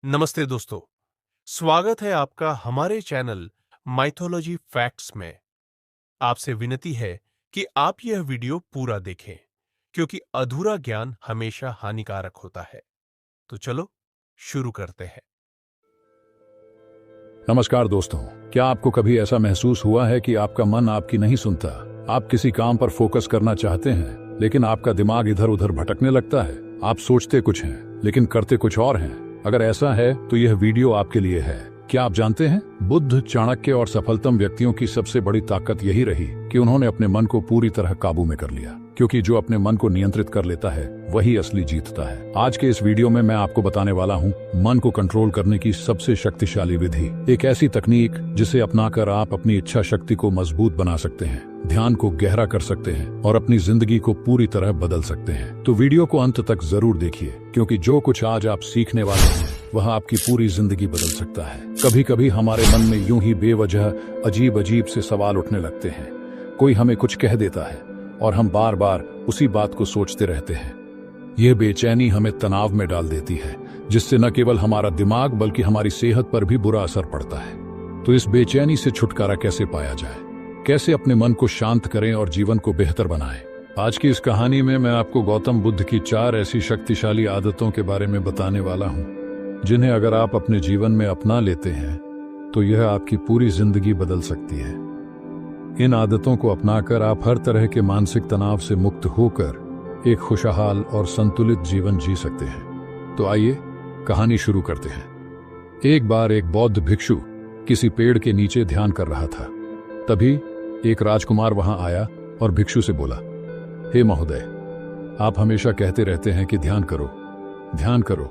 नमस्ते दोस्तों, स्वागत है आपका हमारे चैनल माइथोलॉजी फैक्ट्स में। आपसे विनती है कि आप यह वीडियो पूरा देखें, क्योंकि अधूरा ज्ञान हमेशा हानिकारक होता है। तो चलो शुरू करते हैं। नमस्कार दोस्तों, क्या आपको कभी ऐसा महसूस हुआ है कि आपका मन आपकी नहीं सुनता? आप किसी काम पर फोकस करना चाहते हैं, लेकिन आपका दिमाग इधर उधर भटकने लगता है। आप सोचते कुछ हैं, लेकिन करते कुछ और हैं। अगर ऐसा है तो यह वीडियो आपके लिए है। क्या आप जानते हैं, बुद्ध, चाणक्य और सफलतम व्यक्तियों की सबसे बड़ी ताकत यही रही कि उन्होंने अपने मन को पूरी तरह काबू में कर लिया। क्योंकि जो अपने मन को नियंत्रित कर लेता है वही असली जीतता है। आज के इस वीडियो में मैं आपको बताने वाला हूँ मन को कंट्रोल करने की सबसे शक्तिशाली विधि, एक ऐसी तकनीक जिसे अपनाकर आप अपनी इच्छा शक्ति को मजबूत बना सकते हैं, ध्यान को गहरा कर सकते हैं और अपनी जिंदगी को पूरी तरह बदल सकते हैं। तो वीडियो को अंत तक जरूर देखिए, क्योंकि जो कुछ आज आप सीखने वाले हैं वह आपकी पूरी जिंदगी बदल सकता है। कभी कभी हमारे मन में यूं ही बेवजह अजीब अजीब से सवाल उठने लगते हैं। कोई हमें कुछ कह देता है और हम बार बार उसी बात को सोचते रहते हैं। यह बेचैनी हमें तनाव में डाल देती है, जिससे न केवल हमारा दिमाग बल्कि हमारी सेहत पर भी बुरा असर पड़ता है। तो इस बेचैनी से छुटकारा कैसे पाया जाए, कैसे अपने मन को शांत करें और जीवन को बेहतर बनाएं? आज की इस कहानी में मैं आपको गौतम बुद्ध की 4 ऐसी शक्तिशाली आदतों के बारे में बताने वाला हूं, जिन्हें अगर आप अपने जीवन में अपना लेते हैं तो यह आपकी पूरी जिंदगी बदल सकती है। इन आदतों को अपनाकर आप हर तरह के मानसिक तनाव से मुक्त होकर एक खुशहाल और संतुलित जीवन जी सकते हैं। तो आइए कहानी शुरू करते हैं। एक बार एक बौद्ध भिक्षु किसी पेड़ के नीचे ध्यान कर रहा था। तभी एक राजकुमार वहां आया और भिक्षु से बोला, हे महोदय, आप हमेशा कहते रहते हैं कि ध्यान करो, ध्यान करो,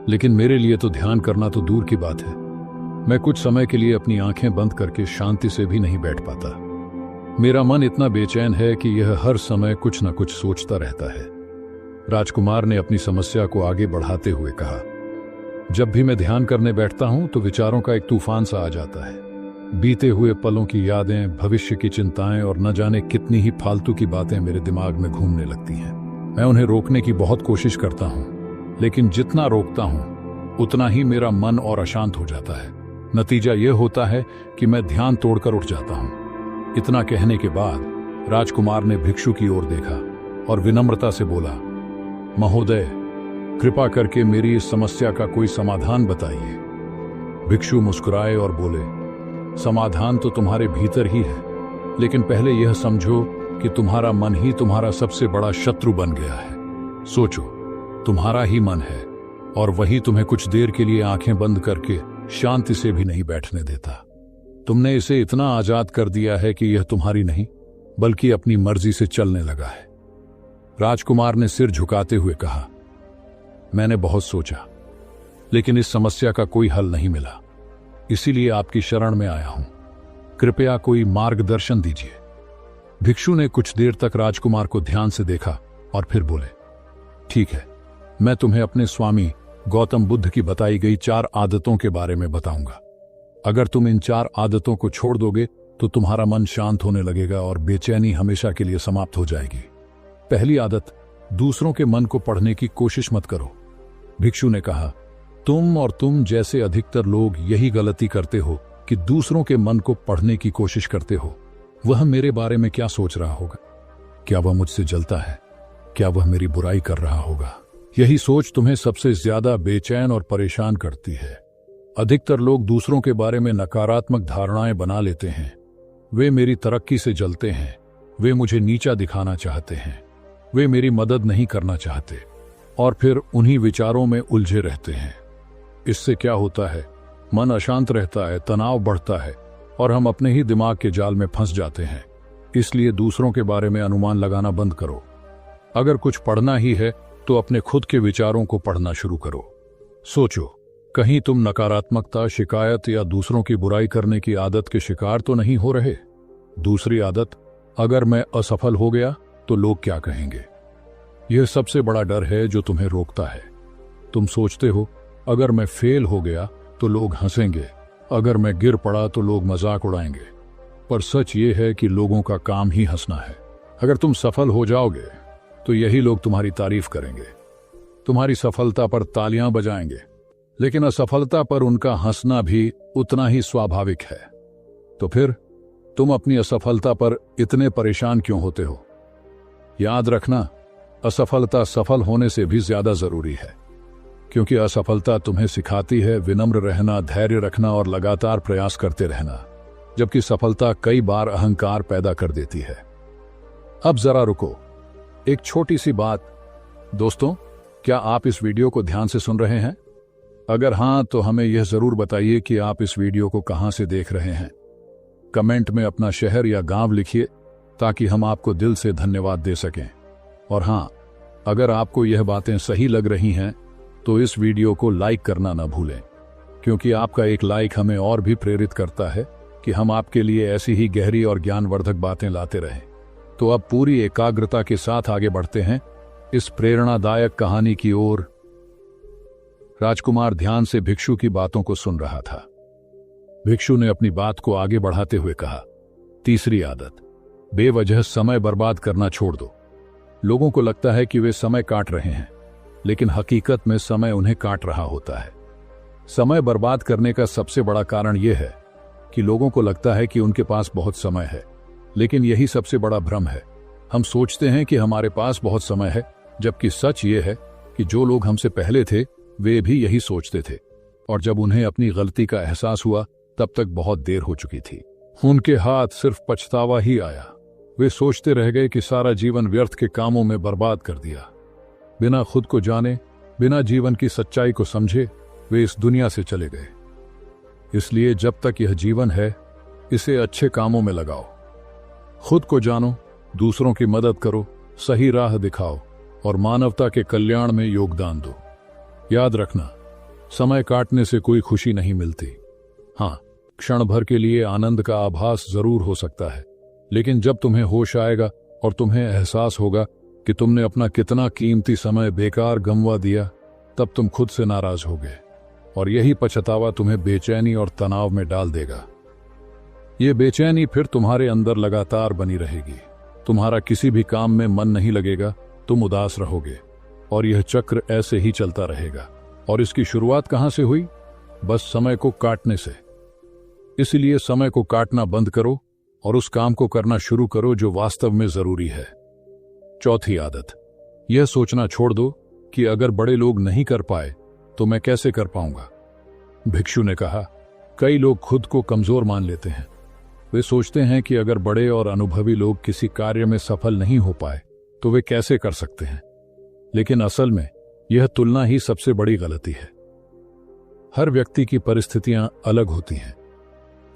लेकिन मेरे लिए तो ध्यान करना तो दूर की बात है। मैं कुछ समय के लिए अपनी आंखें बंद करके शांति से भी नहीं बैठ पाता। मेरा मन इतना बेचैन है कि यह हर समय कुछ न कुछ सोचता रहता है। राजकुमार ने अपनी समस्या को आगे बढ़ाते हुए कहा, जब भी मैं ध्यान करने बैठता हूं तो विचारों का एक तूफान सा आ जाता है। बीते हुए पलों की यादें, भविष्य की चिंताएं और न जाने कितनी ही फालतू की बातें मेरे दिमाग में घूमने लगती हैं। मैं उन्हें रोकने की बहुत कोशिश करता हूं, लेकिन जितना रोकता हूं उतना ही मेरा मन और अशांत हो जाता है। नतीजा यह होता है कि मैं ध्यान तोड़कर उठ जाता हूं। इतना कहने के बाद राजकुमार ने भिक्षु की ओर देखा और विनम्रता से बोला, महोदय, कृपा करके मेरी इस समस्या का कोई समाधान बताइए। भिक्षु मुस्कुराए और बोले, समाधान तो तुम्हारे भीतर ही है, लेकिन पहले यह समझो कि तुम्हारा मन ही तुम्हारा सबसे बड़ा शत्रु बन गया है। सोचो, तुम्हारा ही मन है और वही तुम्हें कुछ देर के लिए आंखें बंद करके शांति से भी नहीं बैठने देता। तुमने इसे इतना आजाद कर दिया है कि यह तुम्हारी नहीं बल्कि अपनी मर्जी से चलने लगा है। राजकुमार ने सिर झुकाते हुए कहा, मैंने बहुत सोचा, लेकिन इस समस्या का कोई हल नहीं मिला, इसीलिए आपकी शरण में आया हूं। कृपया कोई मार्गदर्शन दीजिए। भिक्षु ने कुछ देर तक राजकुमार को ध्यान से देखा और फिर बोले, ठीक है, मैं तुम्हें अपने स्वामी गौतम बुद्ध की बताई गई 4 आदतों के बारे में बताऊंगा। अगर तुम इन 4 आदतों को छोड़ दोगे तो तुम्हारा मन शांत होने लगेगा और बेचैनी हमेशा के लिए समाप्त हो जाएगी। पहली आदत, दूसरों के मन को पढ़ने की कोशिश मत करो। भिक्षु ने कहा, तुम जैसे अधिकतर लोग यही गलती करते हो कि दूसरों के मन को पढ़ने की कोशिश करते हो। वह मेरे बारे में क्या सोच रहा होगा? क्या वह मुझसे जलता है? क्या वह मेरी बुराई कर रहा होगा? यही सोच तुम्हें सबसे ज्यादा बेचैन और परेशान करती है। अधिकतर लोग दूसरों के बारे में नकारात्मक धारणाएं बना लेते हैं। वे मेरी तरक्की से जलते हैं, वे मुझे नीचा दिखाना चाहते हैं, वे मेरी मदद नहीं करना चाहते और फिर उन्हीं विचारों में उलझे रहते हैं। इससे क्या होता है, मन अशांत रहता है, तनाव बढ़ता है और हम अपने ही दिमाग के जाल में फंस जाते हैं। इसलिए दूसरों के बारे में अनुमान लगाना बंद करो। अगर कुछ पढ़ना ही है तो अपने खुद के विचारों को पढ़ना शुरू करो। सोचो, कहीं तुम नकारात्मकता, शिकायत या दूसरों की बुराई करने की आदत के शिकार तो नहीं हो रहे? दूसरी आदत, अगर मैं असफल हो गया तो लोग क्या कहेंगे? यह सबसे बड़ा डर है जो तुम्हें रोकता है। तुम सोचते हो, अगर मैं फेल हो गया तो लोग हंसेंगे, अगर मैं गिर पड़ा तो लोग मजाक उड़ाएंगे। पर सच ये है कि लोगों का काम ही हंसना है। अगर तुम सफल हो जाओगे तो यही लोग तुम्हारी तारीफ करेंगे, तुम्हारी सफलता पर तालियां बजाएंगे लेकिन असफलता पर उनका हंसना भी उतना ही स्वाभाविक है। तो फिर तुम अपनी असफलता पर इतने परेशान क्यों होते हो? याद रखना, असफलता सफल होने से भी ज्यादा जरूरी है, क्योंकि असफलता तुम्हें सिखाती है विनम्र रहना, धैर्य रखना और लगातार प्रयास करते रहना, जबकि सफलता कई बार अहंकार पैदा कर देती है। अब जरा रुको, एक छोटी सी बात। दोस्तों, क्या आप इस वीडियो को ध्यान से सुन रहे हैं? अगर हां, तो हमें यह जरूर बताइए कि आप इस वीडियो को कहां से देख रहे हैं। कमेंट में अपना शहर या गांव लिखिए, ताकि हम आपको दिल से धन्यवाद दे सकें। और हां, अगर आपको यह बातें सही लग रही हैं, तो इस वीडियो को लाइक करना न भूलें, क्योंकि आपका एक लाइक हमें और भी प्रेरित करता है कि हम आपके लिए ऐसी ही गहरी और ज्ञानवर्धक बातें लाते रहें। तो अब पूरी एकाग्रता के साथ आगे बढ़ते हैं इस प्रेरणादायक कहानी की ओर। राजकुमार ध्यान से भिक्षु की बातों को सुन रहा था। भिक्षु ने अपनी बात को आगे बढ़ाते हुए कहा, तीसरी आदत, बेवजह समय बर्बाद करना छोड़ दो। लोगों को लगता है कि वे समय काट रहे हैं, लेकिन हकीकत में समय उन्हें काट रहा होता है। समय बर्बाद करने का सबसे बड़ा कारण यह है कि लोगों को लगता है कि उनके पास बहुत समय है, लेकिन यही सबसे बड़ा भ्रम है। हम सोचते हैं कि हमारे पास बहुत समय है, जबकि सच ये है कि जो लोग हमसे पहले थे वे भी यही सोचते थे, और जब उन्हें अपनी गलती का एहसास हुआ तब तक बहुत देर हो चुकी थी। उनके हाथ सिर्फ पछतावा ही आया। वे सोचते रह गए कि सारा जीवन व्यर्थ के कामों में बर्बाद कर दिया। बिना खुद को जाने, बिना जीवन की सच्चाई को समझे वे इस दुनिया से चले गए। इसलिए जब तक यह जीवन है, इसे अच्छे कामों में लगाओ। खुद को जानो, दूसरों की मदद करो, सही राह दिखाओ और मानवता के कल्याण में योगदान दो। याद रखना, समय काटने से कोई खुशी नहीं मिलती। हाँ, क्षण भर के लिए आनंद का आभास जरूर हो सकता है, लेकिन जब तुम्हें होश आएगा और तुम्हें एहसास होगा कि तुमने अपना कितना कीमती समय बेकार गंवा दिया, तब तुम खुद से नाराज होगे, और यही पछतावा तुम्हें बेचैनी और तनाव में डाल देगा। ये बेचैनी फिर तुम्हारे अंदर लगातार बनी रहेगी। तुम्हारा किसी भी काम में मन नहीं लगेगा, तुम उदास रहोगे, और यह चक्र ऐसे ही चलता रहेगा। और इसकी शुरुआत कहां से हुई? बस समय को काटने से। इसलिए समय को काटना बंद करो और उस काम को करना शुरू करो जो वास्तव में जरूरी है। चौथी आदत, यह सोचना छोड़ दो कि अगर बड़े लोग नहीं कर पाए तो मैं कैसे कर पाऊंगा। भिक्षु ने कहा, कई लोग खुद को कमजोर मान लेते हैं। वे सोचते हैं कि अगर बड़े और अनुभवी लोग किसी कार्य में सफल नहीं हो पाए तो वे कैसे कर सकते हैं। लेकिन असल में यह तुलना ही सबसे बड़ी गलती है। हर व्यक्ति की परिस्थितियां अलग होती हैं।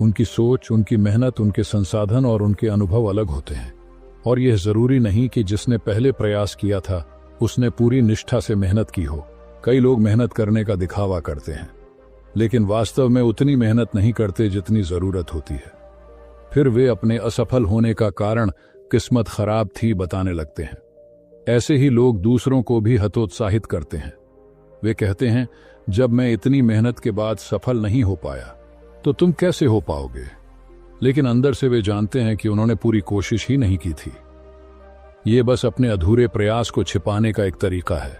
उनकी सोच, उनकी मेहनत, उनके संसाधन और उनके अनुभव अलग होते हैं, और यह जरूरी नहीं कि जिसने पहले प्रयास किया था उसने पूरी निष्ठा से मेहनत की हो। कई लोग मेहनत करने का दिखावा करते हैं, लेकिन वास्तव में उतनी मेहनत नहीं करते जितनी जरूरत होती है। फिर वे अपने असफल होने का कारण किस्मत खराब थी बताने लगते हैं। ऐसे ही लोग दूसरों को भी हतोत्साहित करते हैं। वे कहते हैं, जब मैं इतनी मेहनत के बाद सफल नहीं हो पाया तो तुम कैसे हो पाओगे। लेकिन अंदर से वे जानते हैं कि उन्होंने पूरी कोशिश ही नहीं की थी। ये बस अपने अधूरे प्रयास को छिपाने का एक तरीका है।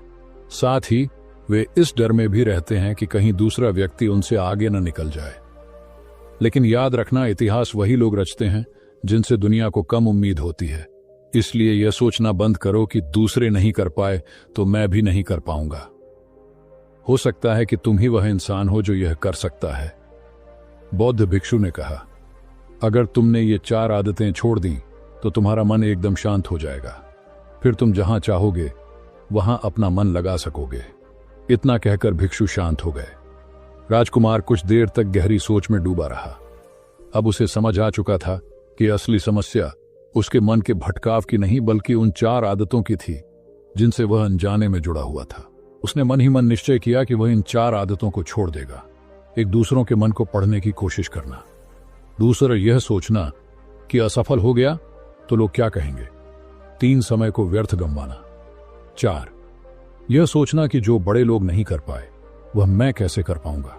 साथ ही वे इस डर में भी रहते हैं कि कहीं दूसरा व्यक्ति उनसे आगे न निकल जाए। लेकिन याद रखना, इतिहास वही लोग रचते हैं जिनसे दुनिया को कम उम्मीद होती है। इसलिए यह सोचना बंद करो कि दूसरे नहीं कर पाए तो मैं भी नहीं कर पाऊंगा। हो सकता है कि तुम ही वह इंसान हो जो यह कर सकता है। बौद्ध भिक्षु ने कहा, अगर तुमने ये 4 आदतें छोड़ दी तो तुम्हारा मन एकदम शांत हो जाएगा। फिर तुम जहां चाहोगे वहां अपना मन लगा सकोगे। इतना कहकर भिक्षु शांत हो गए। राजकुमार कुछ देर तक गहरी सोच में डूबा रहा। अब उसे समझ आ चुका था कि असली समस्या उसके मन के भटकाव की नहीं बल्कि उन 4 आदतों की थी जिनसे वह अनजाने में जुड़ा हुआ था। उसने मन ही मन निश्चय किया कि वह इन 4 आदतों को छोड़ देगा। एक, दूसरों के मन को पढ़ने की कोशिश करना। दूसरा, यह सोचना कि असफल हो गया तो लोग क्या कहेंगे। 3, समय को व्यर्थ गंवाना। 4, यह सोचना कि जो बड़े लोग नहीं कर पाए वह मैं कैसे कर पाऊंगा।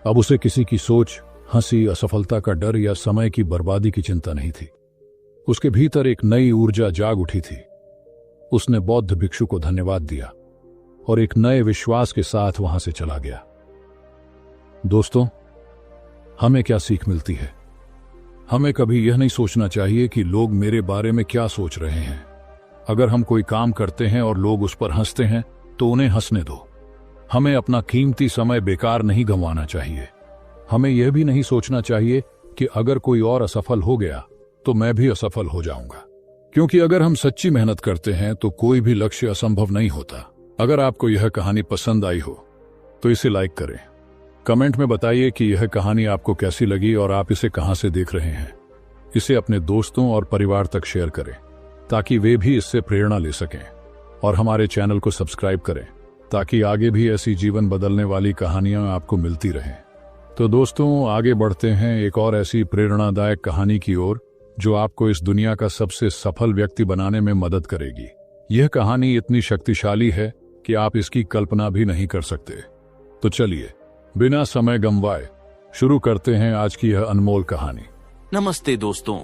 अब उसे किसी की सोच, हंसी, असफलता का डर या समय की बर्बादी की चिंता नहीं थी। उसके भीतर एक नई ऊर्जा जाग उठी थी। उसने बौद्ध भिक्षु को धन्यवाद दिया और एक नए विश्वास के साथ वहां से चला गया। दोस्तों, हमें क्या सीख मिलती है? हमें कभी यह नहीं सोचना चाहिए कि लोग मेरे बारे में क्या सोच रहे हैं। अगर हम कोई काम करते हैं और लोग उस पर हंसते हैं तो उन्हें हंसने दो। हमें अपना कीमती समय बेकार नहीं गंवाना चाहिए। हमें यह भी नहीं सोचना चाहिए कि अगर कोई और असफल हो गया तो मैं भी असफल हो जाऊंगा, क्योंकि अगर हम सच्ची मेहनत करते हैं तो कोई भी लक्ष्य असंभव नहीं होता। अगर आपको यह कहानी पसंद आई हो तो इसे लाइक करें। कमेंट में बताइए कि यह कहानी आपको कैसी लगी और आप इसे कहां से देख रहे हैं। इसे अपने दोस्तों और परिवार तक शेयर करें ताकि वे भी इससे प्रेरणा ले सकें, और हमारे चैनल को सब्सक्राइब करें ताकि आगे भी ऐसी जीवन बदलने वाली कहानियां आपको मिलती रहें। तो दोस्तों, आगे बढ़ते हैं एक और ऐसी प्रेरणादायक कहानी की ओर जो आपको इस दुनिया का सबसे सफल व्यक्ति बनाने में मदद करेगी। यह कहानी इतनी शक्तिशाली है कि आप इसकी कल्पना भी नहीं कर सकते। तो चलिए, बिना समय गंवाए शुरू करते हैं आज की यह अनमोल कहानी। नमस्ते दोस्तों,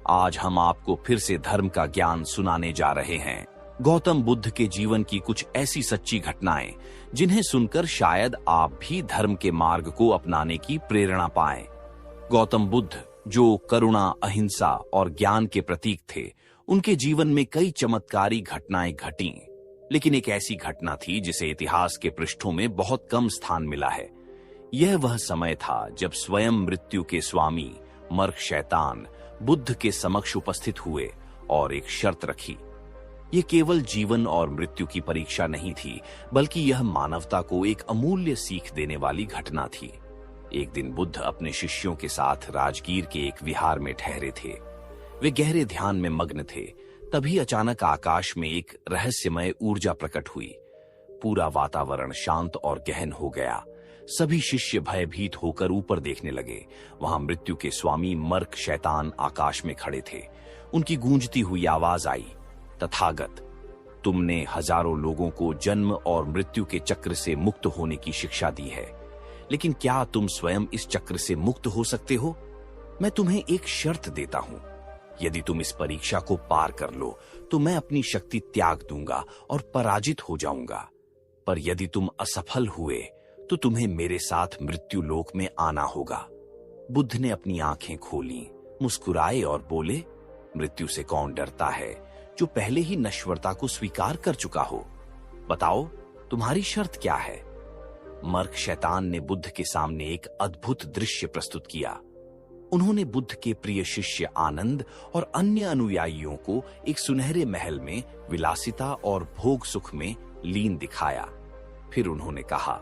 आज हम आपको फिर से धर्म का ज्ञान सुनाने जा रहे हैं। गौतम बुद्ध के जीवन की कुछ ऐसी सच्ची घटनाएं जिन्हें सुनकर शायद आप भी धर्म के मार्ग को अपनाने की प्रेरणा पाएं। गौतम बुद्ध, जो करुणा, अहिंसा और ज्ञान के प्रतीक थे, उनके जीवन में कई चमत्कारी घटनाएं घटीं, लेकिन एक ऐसी घटना थी जिसे इतिहास के पृष्ठों में बहुत कम स्थान मिला है। यह वह समय था जब स्वयं मृत्यु के स्वामी मर्क शैतान बुद्ध के समक्ष उपस्थित हुए और एक शर्त रखी। ये केवल जीवन और मृत्यु की परीक्षा नहीं थी, बल्कि यह मानवता को एक अमूल्य सीख देने वाली घटना थी। एक दिन बुद्ध अपने शिष्यों के साथ राजगीर के एक विहार में ठहरे थे। वे गहरे ध्यान में मग्न थे। तभी अचानक आकाश में एक रहस्यमय ऊर्जा प्रकट हुई। पूरा वातावरण शांत और गहन हो गया। सभी शिष्य भयभीत होकर ऊपर देखने लगे। वहां मृत्यु के स्वामी मर्क शैतान आकाश में खड़े थे। उनकी गूंजती हुई आवाज आई, तथागत, तुमने हजारों लोगों को जन्म और मृत्यु के चक्र से मुक्त होने की शिक्षा दी है, लेकिन क्या तुम स्वयं इस चक्र से मुक्त हो सकते हो? मैं तुम्हें एक शर्त देता हूं। यदि तुम इस परीक्षा को पार कर लो तो मैं अपनी शक्ति त्याग दूंगा और पराजित हो जाऊंगा। पर यदि तुम असफल हुए तो तुम्हें मेरे साथ मृत्यु लोक में आना होगा। बुद्ध ने अपनी आंखें खोली, मुस्कुराए और बोले, मृत्यु से कौन डरता है जो पहले ही नश्वरता को स्वीकार कर चुका हो? बताओ, तुम्हारी शर्त क्या है? मर्क शैतान ने बुद्ध के सामने एक अद्भुत दृश्य प्रस्तुत किया। उन्होंने बुद्ध के प्रिय शिष्य आनंद और अन्य अनुयायियों को एक सुनहरे महल में विलासिता और भोग सुख में लीन दिखाया। फिर उन्होंने कहा,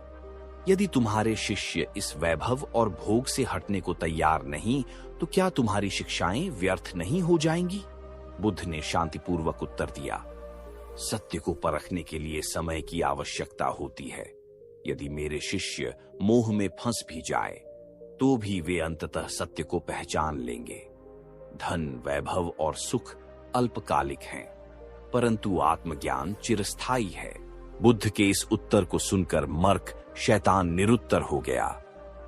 यदि तुम्हारे शिष्य इस वैभव और भोग से हटने को तैयार नहीं तो क्या तुम्हारी शिक्षाएं व्यर्थ नहीं हो जाएंगी? बुद्ध ने शांतिपूर्वक उत्तर दिया, सत्य को परखने के लिए समय की आवश्यकता होती है। यदि मेरे शिष्य मोह में फंस भी जाए तो भी वे अंततः सत्य को पहचान लेंगे। धन, वैभव और सुख अल्पकालिक हैं, परंतु आत्मज्ञान चिरस्थायी है। बुद्ध के इस उत्तर को सुनकर मर्क शैतान निरुत्तर हो गया,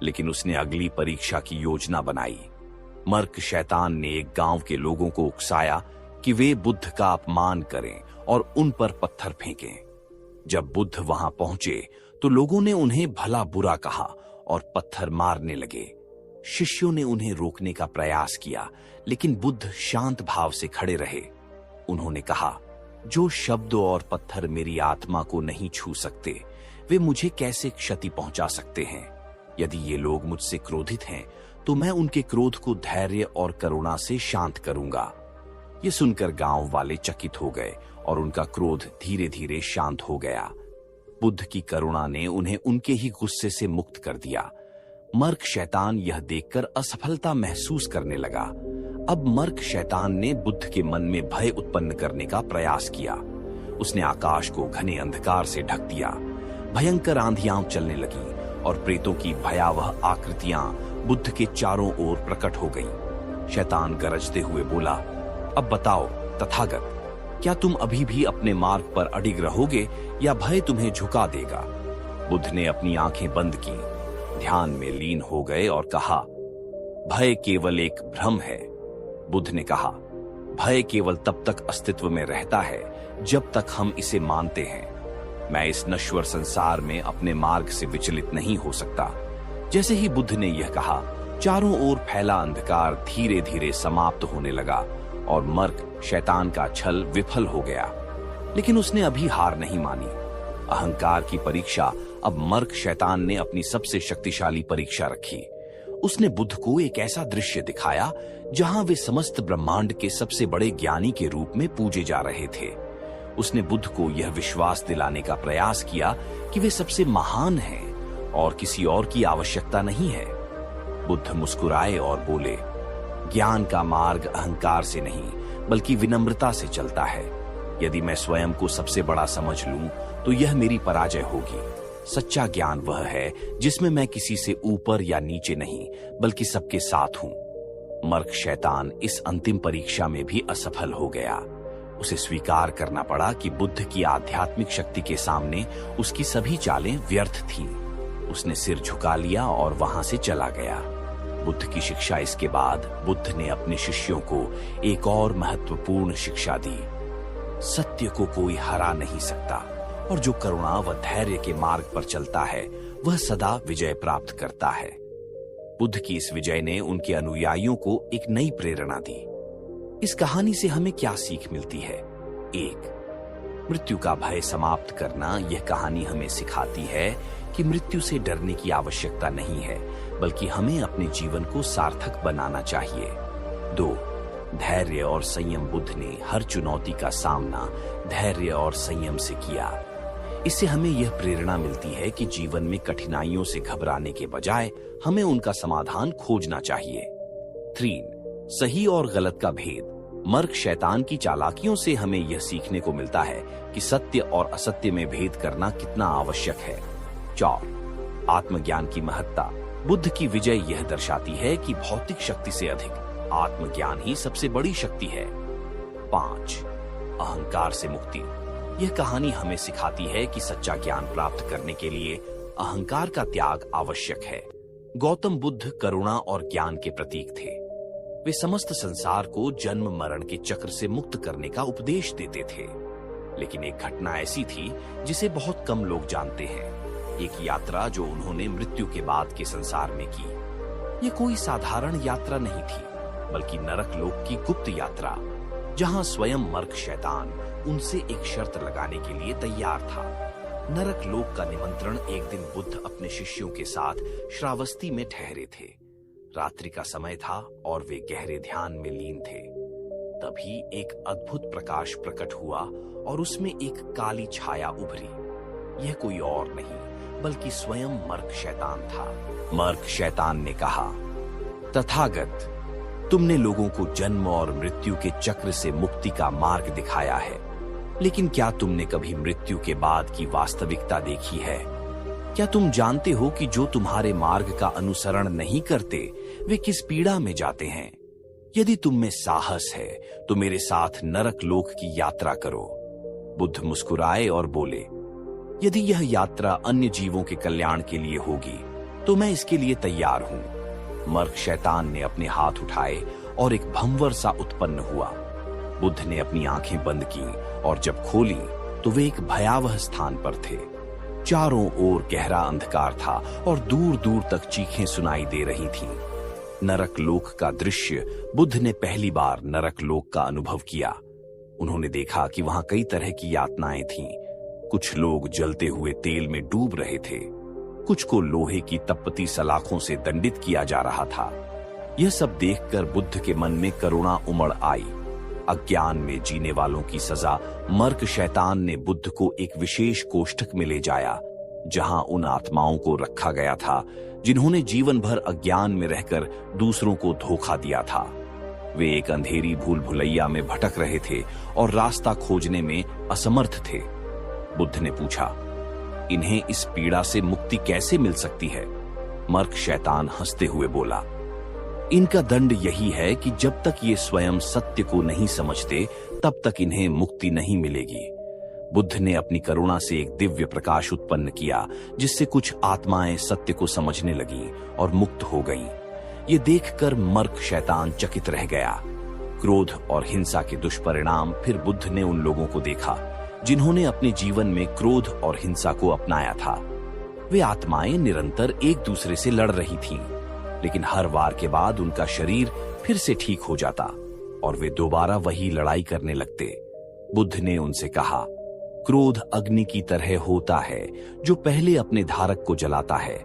लेकिन उसने अगली परीक्षा की योजना बनाई। मर्क शैतान ने एक गांव के लोगों को उकसाया कि वे बुद्ध का अपमान करें और उन पर पत्थर फेंकें। जब बुद्ध वहां पहुंचे तो लोगों ने उन्हें भला बुरा कहा और पत्थर मारने लगे। शिष्यों ने उन्हें रोकने का प्रयास किया, लेकिन बुद्ध शांत भाव से खड़े रहे। उन्होंने कहा, जो शब्द और पत्थर मेरी आत्मा को नहीं छू सकते, वे मुझे कैसे क्षति पहुंचा सकते हैं? यदि ये लोग मुझसे क्रोधित हैं, तो मैं उनके क्रोध को धैर्य और करुणा से शांत करूंगा। ये सुनकर गांव वाले चकित हो गए और उनका क्रोध धीरे धीरे शांत हो गया। बुद्ध की करुणा ने उन्हें उनके ही गुस्से से मुक्त कर दिया। मर्क शैतान यह देखकर असफलता महसूस करने लगा। अब मर्क शैतान ने बुद्ध के मन में भय उत्पन्न करने का प्रयास किया। उसने आकाश को घने अंधकार से ढक दिया। भयंकर आंधियां चलने लगी और प्रेतों की भयावह आकृतियां बुद्ध के चारों ओर प्रकट हो गईं। शैतान गरजते हुए बोला, अब बताओ तथागत, क्या तुम अभी भी अपने मार्ग पर अडिग रहोगे या भय तुम्हें झुका देगा? बुद्ध ने अपनी आंखें बंद की, ध्यान में लीन हो गए और कहा, भय केवल एक भ्रम है। बुद्ध ने कहा, भय केवल तब तक अस्तित्व में रहता है जब तक हम इसे मानते हैं। मैं इस नश्वर संसार में अपने मार्ग से विचलित नहीं हो सकता। जैसे ही बुद्ध ने यह कहा, चारों ओर फैला अंधकार धीरे धीरे समाप्त होने लगा और मर्क शैतान का छल विफल हो गया। लेकिन उसने अभी हार नहीं मानी। अहंकार की परीक्षा अब मर्क शैतान ने अपनी सबसे शक्तिशाली परीक्षा रखी। उसने बुद्ध को एक ऐसा दृश्य दिखाया जहां वे समस्त ब्रह्मांड के सबसे बड़े ज्ञानी के रूप में पूजे जा रहे थे। उसने बुद्ध को यह विश्वास दिलाने का प्रयास किया कि वे सबसे महान हैं और किसी और की आवश्यकता नहीं है। बुद्ध मुस्कुराए और बोले, ज्ञान का मार्ग अहंकार से नहीं बल्कि विनम्रता से चलता है। यदि मैं स्वयं को सबसे बड़ा समझ लूं तो यह मेरी पराजय होगी। सच्चा ज्ञान वह है जिसमें मैं किसी से ऊपर या नीचे नहीं बल्कि सबके साथ हूं। मर्क शैतान इस अंतिम परीक्षा में भी असफल हो गया। उसे स्वीकार करना पड़ा कि बुद्ध की आध्यात्मिक शक्ति के सामने उसकी सभी चालें व्यर्थ थीं। उसने सिर झुका लिया और वहां से चला गया। बुद्ध की शिक्षा इसके बाद बुद्ध ने अपने शिष्यों को एक और महत्वपूर्ण शिक्षा दी। सत्य को कोई हरा नहीं सकता और जो करुणा व धैर्य के मार्ग पर चलता है वह सदा विजय प्राप्त करता है। बुद्ध की इस विजय ने उनके अनुयायियों को एक नई प्रेरणा दी। इस कहानी से हमें क्या सीख मिलती है? 1. मृत्यु का भय समाप्त करना। यह कहानी हमें सिखाती है कि मृत्यु से डरने की आवश्यकता नहीं है, बल्कि हमें अपने जीवन को सार्थक बनाना चाहिए। 2. धैर्य और संयम। बुद्ध ने हर चुनौती का सामना धैर्य और संयम से किया। इससे हमें यह प्रेरणा मिलती है कि जीवन में कठिनाइयों से घबराने के बजाय हमें उनका समाधान खोजना चाहिए। 3. सही और गलत का भेद। मर्क शैतान की चालाकियों से हमें यह सीखने को मिलता है कि सत्य और असत्य में भेद करना कितना आवश्यक है। 4. आत्मज्ञान की महत्ता। बुद्ध की विजय यह दर्शाती है कि भौतिक शक्ति से अधिक आत्मज्ञान ही सबसे बड़ी शक्ति है। 5. अहंकार से मुक्ति। यह कहानी हमें सिखाती है कि सच्चा ज्ञान प्राप्त करने के लिए अहंकार का त्याग आवश्यक है। गौतम बुद्ध करुणा और ज्ञान के प्रतीक थे। वे समस्त संसार को जन्म मरण के चक्र से मुक्त करने का उपदेश देते थे। लेकिन एक घटना ऐसी थी जिसे बहुत कम लोग जानते हैं। एक यात्रा जो उन्होंने मृत्यु के बाद के संसार में की। यह कोई साधारण यात्रा नहीं थी, बल्कि नरक लोक की गुप्त यात्रा, जहां स्वयं मर्क शैतान उनसे एक शर्त लगाने के लिए तैयार था। नरक लोक का निमंत्रण। एक दिन बुद्ध अपने शिष्यों के साथ श्रावस्ती में ठहरे थे। रात्रि का समय था और वे गहरे ध्यान में लीन थे। तभी एक अद्भुत प्रकाश प्रकट हुआ और उसमें एक काली छाया उभरी। यह कोई और नहीं बल्कि स्वयं मर्क शैतान था। मर्क शैतान ने कहा, तथागत, तुमने लोगों को जन्म और मृत्यु के चक्र से मुक्ति का मार्ग दिखाया है, लेकिन क्या तुमने कभी मृत्यु के बाद की वास्तविकता देखी है? क्या तुम जानते हो कि जो तुम्हारे मार्ग का अनुसरण नहीं करते वे किस पीड़ा में जाते हैं? यदि तुम में साहस है तो मेरे साथ नरक लोक की यात्रा करो। बुद्ध मुस्कुराए और बोले, यदि यह यात्रा अन्य जीवों के कल्याण के लिए होगी तो मैं इसके लिए तैयार हूं। मर्क शैतान ने अपने हाथ उठाए और एक भंवर सा उत्पन्न हुआ। बुद्ध ने अपनी आंखें बंद की और जब खोली तो वे एक भयावह स्थान पर थे। चारों ओर गहरा अंधकार था और दूर दूर तक चीखें सुनाई दे रही थीं। नरक लोक का दृश्य। बुद्ध ने पहली बार नरक लोक का अनुभव किया। उन्होंने देखा कि वहां कई तरह की यातनाएं थीं। कुछ लोग जलते हुए तेल में डूब रहे थे, कुछ को लोहे की तपती सलाखों से दंडित किया जा रहा था। यह सब देखकर बुद्ध के मन में करुणा उमड़ आई। अज्ञान में जीने वालों की सजा। मर्क शैतान ने बुद्ध को एक विशेष कोष्ठक में ले जाया, जहां उन आत्माओं को रखा गया था जिन्होंने जीवन भर अज्ञान में रहकर दूसरों को धोखा दिया था। वे एक अंधेरी भूल भुलैया में भटक रहे थे और रास्ता खोजने में असमर्थ थे। बुद्ध ने पूछा, इन्हें इस पीड़ा से मुक्ति कैसे मिल सकती है? मर्क शैतान हंसते हुए बोला, इनका दंड यही है कि जब तक ये स्वयं सत्य को नहीं समझते तब तक इन्हें मुक्ति नहीं मिलेगी। बुद्ध ने अपनी करुणा से एक दिव्य प्रकाश उत्पन्न किया, जिससे कुछ आत्माएं सत्य को समझने लगीं और मुक्त हो गईं। ये देखकर मर्क शैतान चकित रह गया। क्रोध और हिंसा के दुष्परिणाम। फिर बुद्ध ने उन लोगों को देखा जिन्होंने अपने जीवन में क्रोध और हिंसा को अपनाया था। वे आत्माएं निरंतर एक दूसरे से लड़ रही थीं, लेकिन हर वार के बाद उनका शरीर फिर से ठीक हो जाता और वे दोबारा वही लड़ाई करने लगते। बुद्ध ने उनसे कहा, क्रोध अग्नि की तरह होता है जो पहले अपने धारक को जलाता है।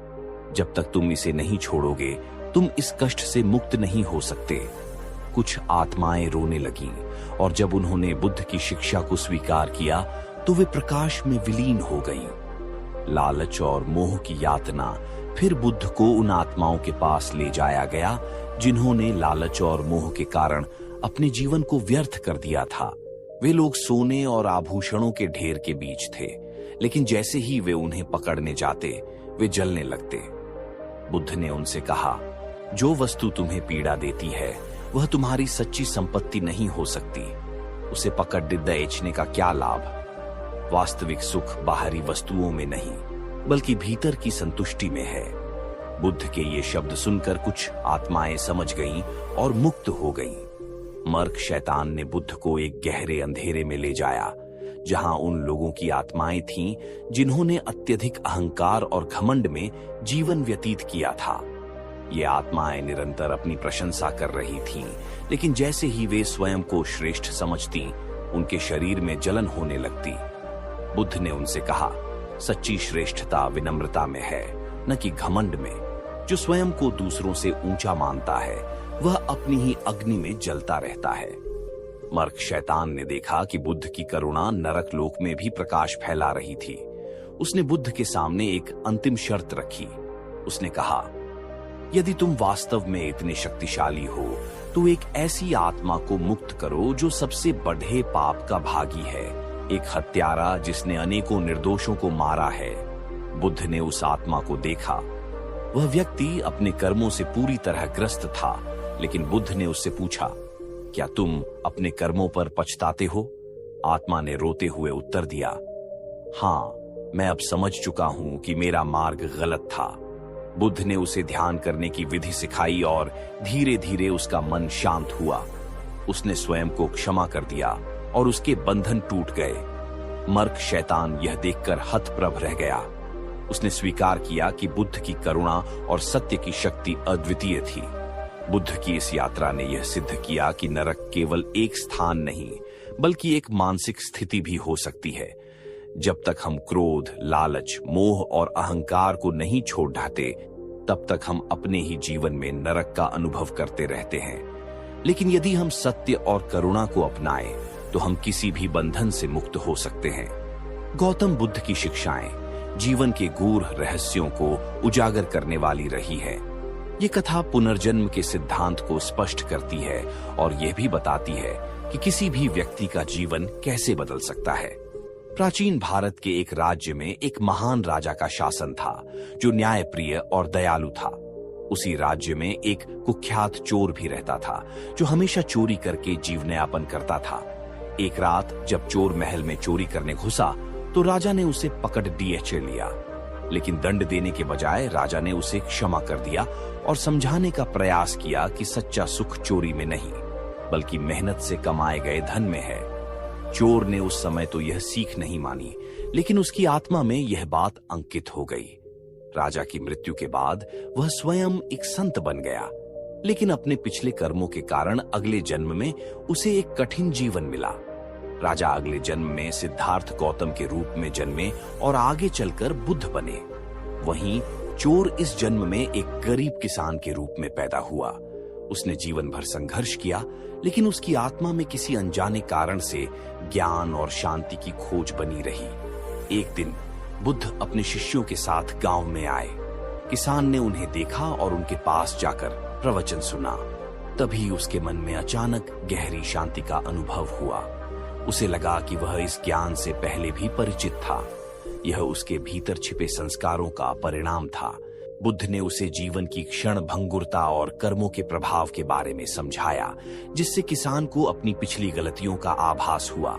जब तक तुम इसे नहीं छोड़ोगे, तुम इस कष्ट से मुक्त नहीं हो सकते। कुछ आत्माएं रोने लगीं और जब उन्होंने बुद्ध की शिक्षा को स्वीकार किया तो वे प्रकाश में विलीन हो गईं। लालच और मोह की यातना फिर बुद्ध को उन आत्माओं के पास ले जाया गया जिन्होंने लालच और मोह के कारण अपने जीवन को व्यर्थ कर दिया था। वे लोग सोने और आभूषणों के ढेर के बीच थे, लेकिन जैसे ही वे उन्हें पकड़ने जाते, वे जलने लगते। बुद्ध ने उनसे कहा, जो वस्तु तुम्हें पीड़ा देती है वह तुम्हारी सच्ची संपत्ति नहीं हो सकती। उसे पकड़ डिद्दा का क्या लाभ? वास्तविक सुख बाहरी वस्तुओं में नहीं, बल्कि भीतर की संतुष्टि में है। बुद्ध के ये शब्द सुनकर कुछ आत्माएं समझ गईं और मुक्त हो गईं। मर्क शैतान ने बुद्ध को एक गहरे अंधेरे में ले जाया, जहां उन लोगों की आत्माएं थीं जिन्होंने अत्यधिक अहंकार और घमंड में जीवन व्यतीत किया था। ये आत्माएं निरंतर अपनी प्रशंसा कर रही थीं, लेकिन जैसे ही वे स्वयं को श्रेष्ठ समझती, उनके शरीर में जलन होने लगती। बुद्ध ने उनसे कहा, सच्ची श्रेष्ठता विनम्रता में है, न कि घमंड में। जो स्वयं को दूसरों से ऊंचा मानता है वह अपनी ही अग्नि में जलता रहता है। मर्क शैतान ने देखा कि बुद्ध की करुणा नरक लोक में भी प्रकाश फैला रही थी। उसने बुद्ध के सामने एक अंतिम शर्त रखी। उसने कहा, यदि तुम वास्तव में इतने शक्तिशाली हो तो एक ऐसी आत्मा को मुक्त करो जो सबसे बड़े पाप का भागी है, एक हत्यारा जिसने अनेकों निर्दोषों को मारा है। बुद्ध ने उस आत्मा को देखा। वह व्यक्ति अपने कर्मों से पूरी तरह ग्रस्त था, लेकिन बुद्ध ने उससे पूछा, क्या तुम अपने कर्मों पर पछताते हो? आत्मा ने रोते हुए उत्तर दिया, हाँ, मैं अब समझ चुका हूं कि मेरा मार्ग गलत था। बुद्ध ने उसे ध्यान करने की विधि सिखाई और धीरे धीरे उसका मन शांत हुआ। उसने स्वयं को क्षमा कर दिया और उसके बंधन टूट गए। मर्क शैतान यह देखकर हतप्रभ रह गया। उसने स्वीकार किया कि बुद्ध की करुणा और सत्य की शक्ति अद्वितीय थी। बुद्ध की इस यात्रा ने यह सिद्ध किया कि नरक केवल एक स्थान नहीं, बल्कि एक मानसिक स्थिति भी हो सकती है। जब तक हम क्रोध, लालच, मोह और अहंकार को नहीं छोड़ ढाते, तब तक हम अपने ही जीवन में नरक का अनुभव करते रहते हैं। लेकिन यदि हम सत्य और करुणा को अपनाएं, तो हम किसी भी बंधन से मुक्त हो सकते हैं। गौतम बुद्ध की शिक्षाएं जीवन के गूढ़ रहस्यों को उजागर करने वाली रही है। ये कथा पुनर्जन्म के सिद्धांत को स्पष्ट करती है और यह भी बताती है कि किसी भी व्यक्ति का जीवन कैसे बदल सकता है। प्राचीन भारत के एक राज्य में एक महान राजा का शासन था, जो न्यायप्रिय और दयालु था। उसी राज्य में एक कुख्यात चोर भी रहता था, जो हमेशा चोरी करके जीवनयापन करता था। एक रात जब चोर महल में चोरी करने घुसा, तो राजा ने उसे पकड़ डीएचए लिया। लेकिन दंड देने के बजाय राजा ने उसे क्षमा कर दिया और समझाने का प्रयास किया कि सच्चा सुख चोरी में नहीं, बल्कि मेहनत से कमाए गए धन में है। चोर ने उस समय तो यह सीख नहीं मानी, लेकिन उसकी आत्मा में यह बात अंकित हो गई। राजा की मृत्यु के बाद वह स्वयं एक संत बन गया, लेकिन अपने पिछले कर्मों के कारण अगले जन्म में उसे एक कठिन जीवन मिला। राजा अगले जन्म में सिद्धार्थ गौतम के रूप में जन्मे और आगे चलकर बुद्ध बने। वहीं चोर इस जन्म में एक गरीब किसान के रूप में पैदा हुआ। उसने जीवन भर संघर्ष किया, लेकिन उसकी आत्मा में किसी अनजाने कारण से ज्ञान और शांति की खोज बनी रही। एक दिन बुद्ध अपने शिष्यों के साथ गांव में आए। किसान ने उन्हें देखा और उनके पास जाकर प्रवचन सुना। तभी उसके मन में अचानक गहरी शांति का अनुभव हुआ। उसे लगा कि वह इस ज्ञान से पहले भी परिचित था। यह उसके भीतर छिपे संस्कारों का परिणाम था। बुद्ध ने उसे जीवन की क्षण भंगुरता और कर्मों के प्रभाव के बारे में समझाया, जिससे किसान को अपनी पिछली गलतियों का आभास हुआ।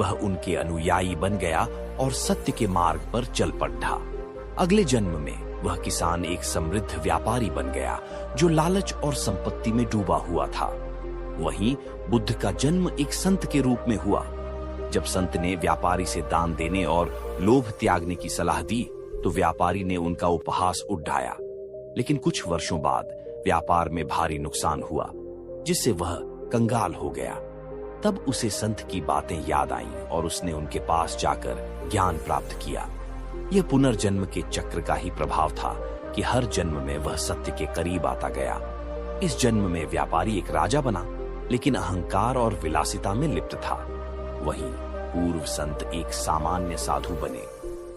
वह उनके अनुयायी बन गया और सत्य के मार्ग पर चल पड़ा। अगले जन्म में वह किसान एक समृद्ध व्यापारी बन गया, जो लालच और संपत्ति में डूबा हुआ था। वहीं बुद्ध का जन्म एक संत के रूप में हुआ। जब संत ने व्यापारी से दान देने और लोभ त्यागने की सलाह दी, तो व्यापारी ने उनका उपहास उड़ाया। लेकिन कुछ वर्षों बाद व्यापार में भारी नुकसान हुआ, जिससे वह कंगाल हो गया। तब उसे संत की बातें याद आईं और उसने उनके पास जाकर ज्ञान प्राप्त किया। यह पुनर्जन्म के चक्र का ही प्रभाव था कि हर जन्म में वह सत्य के करीब आता गया। इस जन्म में व्यापारी एक राजा बना, लेकिन अहंकार और विलासिता में लिप्त था। वहीं पूर्व संत एक सामान्य साधु बने।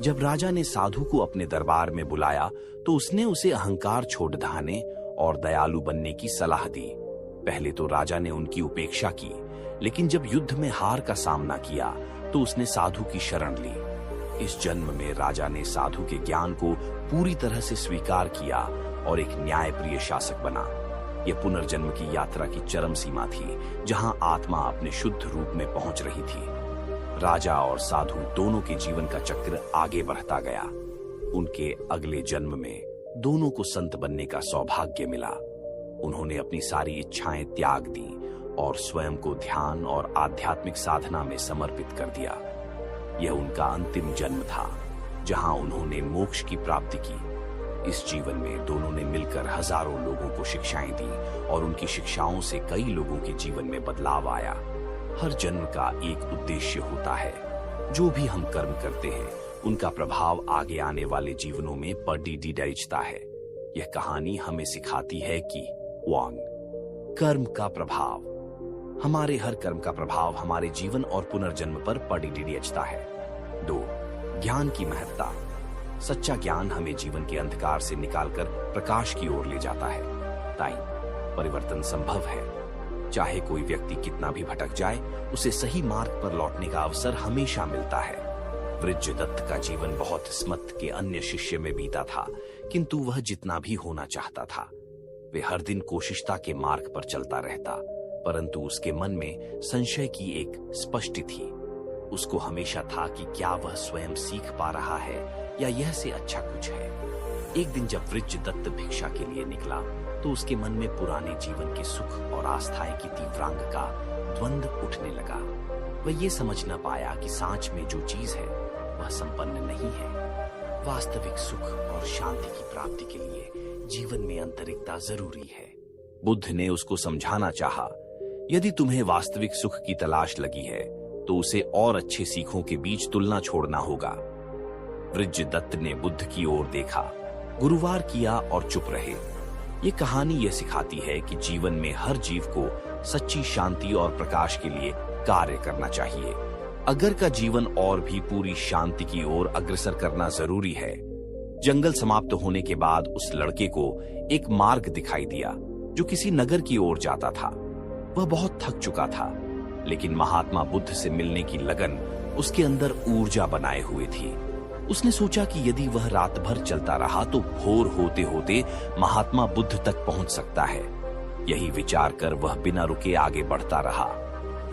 जब राजा ने साधु को अपने दरबार में बुलाया तो उसने उसे अहंकार छोड़ दहाने और दयालु बनने की सलाह दी। पहले तो राजा ने उनकी उपेक्षा की, लेकिन जब युद्ध में हार का सामना किया तो उसने साधु की शरण ली। इस जन्म में राजा ने साधु के ज्ञान को पूरी तरह से स्वीकार किया और एक न्यायप्रिय शासक बना। यह पुनर्जन्म की यात्रा की चरम सीमा थी, जहां आत्मा अपने शुद्ध रूप में पहुंच रही थी। राजा और साधु दोनों के जीवन का चक्र आगे बढ़ता गया। उनके अगले जन्म में दोनों को संत बनने का सौभाग्य मिला। उन्होंने अपनी सारी इच्छाएं त्याग दी और स्वयं को ध्यान और आध्यात्मिक साधना में समर्पित कर दिया। यह उनका अंतिम जन्म था, जहां उन्होंने मोक्ष की प्राप्ति की। इस जीवन में दोनों ने मिलकर हजारों लोगों को शिक्षाएं दी और उनकी शिक्षाओं से कई लोगों के जीवन में बदलाव आया। हर जन्म का एक उद्देश्य होता है। जो भी हम कर्म करते हैं, उनका प्रभाव आगे आने वाले जीवनों में पड़ता है। यह कहानी हमें सिखाती है कि 1. कर्म का प्रभाव। हमारे हर कर्म का प्रभाव हमारे जीवन और पुनर्जन्म पर पड़ता है। 2. ज्ञान की महत्ता। सच्चा ज्ञान हमें जीवन के अंधकार से निकालकर प्रकाश की ओर ले जाता है। 3. परिवर्तन संभव है। चाहे कोई व्यक्ति कितना भी भटक जाए, उसे सही मार्ग पर लौटने का अवसर हमेशा मिलता है। वृज्जदत्त का जीवन बहुत स्मत के अन्य शिष्य में बीता था, किंतु वह जितना भी होना चाहता था, वे हर दिन कोशिशता के मार्ग पर चलता रहता, परंतु उसके मन में संशय की एक स्पष्टि थी। उसको हमेशा था कि क्या वह स्वयं सीख पा रहा है या यह से अच्छा कुछ है। एक दिन जब वृज्जदत्त भिक्षा के लिए निकला तो उसके मन में पुराने जीवन के सुख और आस्थाएं की तीव्रांग का द्वंद्व उठने लगा। वह ये समझ न पाया कि सांच में जो चीज है वह संपन्न नहीं है। वास्तविक सुख और शांति की प्राप्ति के लिए जीवन में आंतरिकता जरूरी है। बुद्ध ने उसको समझाना चाहा, यदि तुम्हें वास्तविक सुख की तलाश लगी है तो उसे और अच्छे सीखों के बीच तुलना छोड़ना होगा। वृज्जदत्त ने बुद्ध की ओर देखा, गुरुवार किया और चुप रहे। ये कहानी यह सिखाती है कि जीवन में हर जीव को सच्ची शांति और प्रकाश के लिए कार्य करना चाहिए। अगर का जीवन और भी पूरी शांति की ओर अग्रसर करना जरूरी है। जंगल समाप्त होने के बाद उस लड़के को एक मार्ग दिखाई दिया जो किसी नगर की ओर जाता था। वह बहुत थक चुका था, लेकिन महात्मा बुद्ध से मिलने की लगन उसके अंदर ऊर्जा बनाए हुए थी। उसने सोचा कि यदि वह रात भर चलता रहा तो भोर होते होते महात्मा बुद्ध तक पहुंच सकता है। यही विचार कर वह बिना रुके आगे बढ़ता रहा।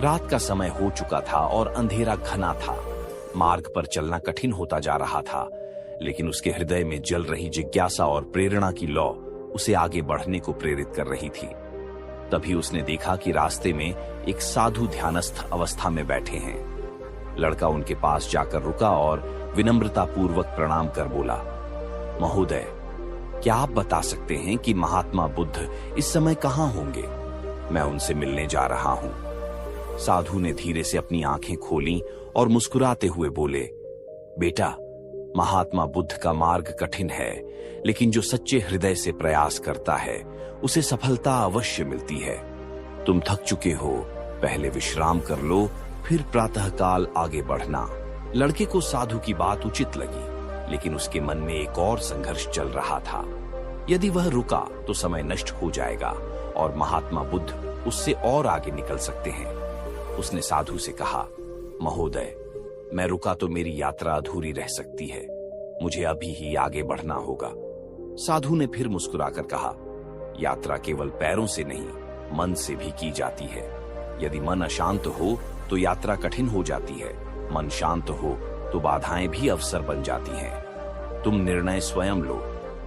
रात का समय हो चुका था और अंधेरा घना था। मार्ग पर चलना कठिन होता जा रहा था, लेकिन उसके हृदय में जल रही जिज्ञासा और प्रेरणा की लौ उसे आगे बढ़ने को प्रेरित कर रही थी। तभी उसने देखा कि रास्ते में एक साधु ध्यानस्थ अवस्था में बैठे हैं। लड़का उनके पास जाकर रुका और विनम्रता पूर्वक प्रणाम कर बोला, महोदय, क्या आप बता सकते हैं कि महात्मा बुद्ध इस समय कहां होंगे? मैं उनसे मिलने जा रहा हूं। साधु ने धीरे से अपनी आंखें खोलीं और मुस्कुराते हुए बोले, बेटा, महात्मा बुद्ध का मार्ग कठिन है, लेकिन जो सच्चे हृदय से प्रयास करता है उसे सफलता अवश्य मिलती है। तुम थक चुके हो, पहले विश्राम कर लो, फिर प्रातःकाल आगे बढ़ना। लड़के को साधु की बात उचित लगी, लेकिन उसके मन में एक और संघर्ष चल रहा था। यदि वह रुका तो समय नष्ट हो जाएगा और महात्मा बुद्ध उससे और आगे निकल सकते हैं। उसने साधु से कहा, महोदय, मैं रुका तो मेरी यात्रा अधूरी रह सकती है। मुझे अभी ही आगे बढ़ना होगा। साधु ने फिर मुस्कुराकर कहा, यात्रा केवल पैरों से नहीं, मन से भी की जाती है। यदि मन अशांत हो तो यात्रा कठिन हो जाती है। मन शांत हो तो बाधाएं भी अवसर बन जाती हैं। तुम निर्णय स्वयं लो,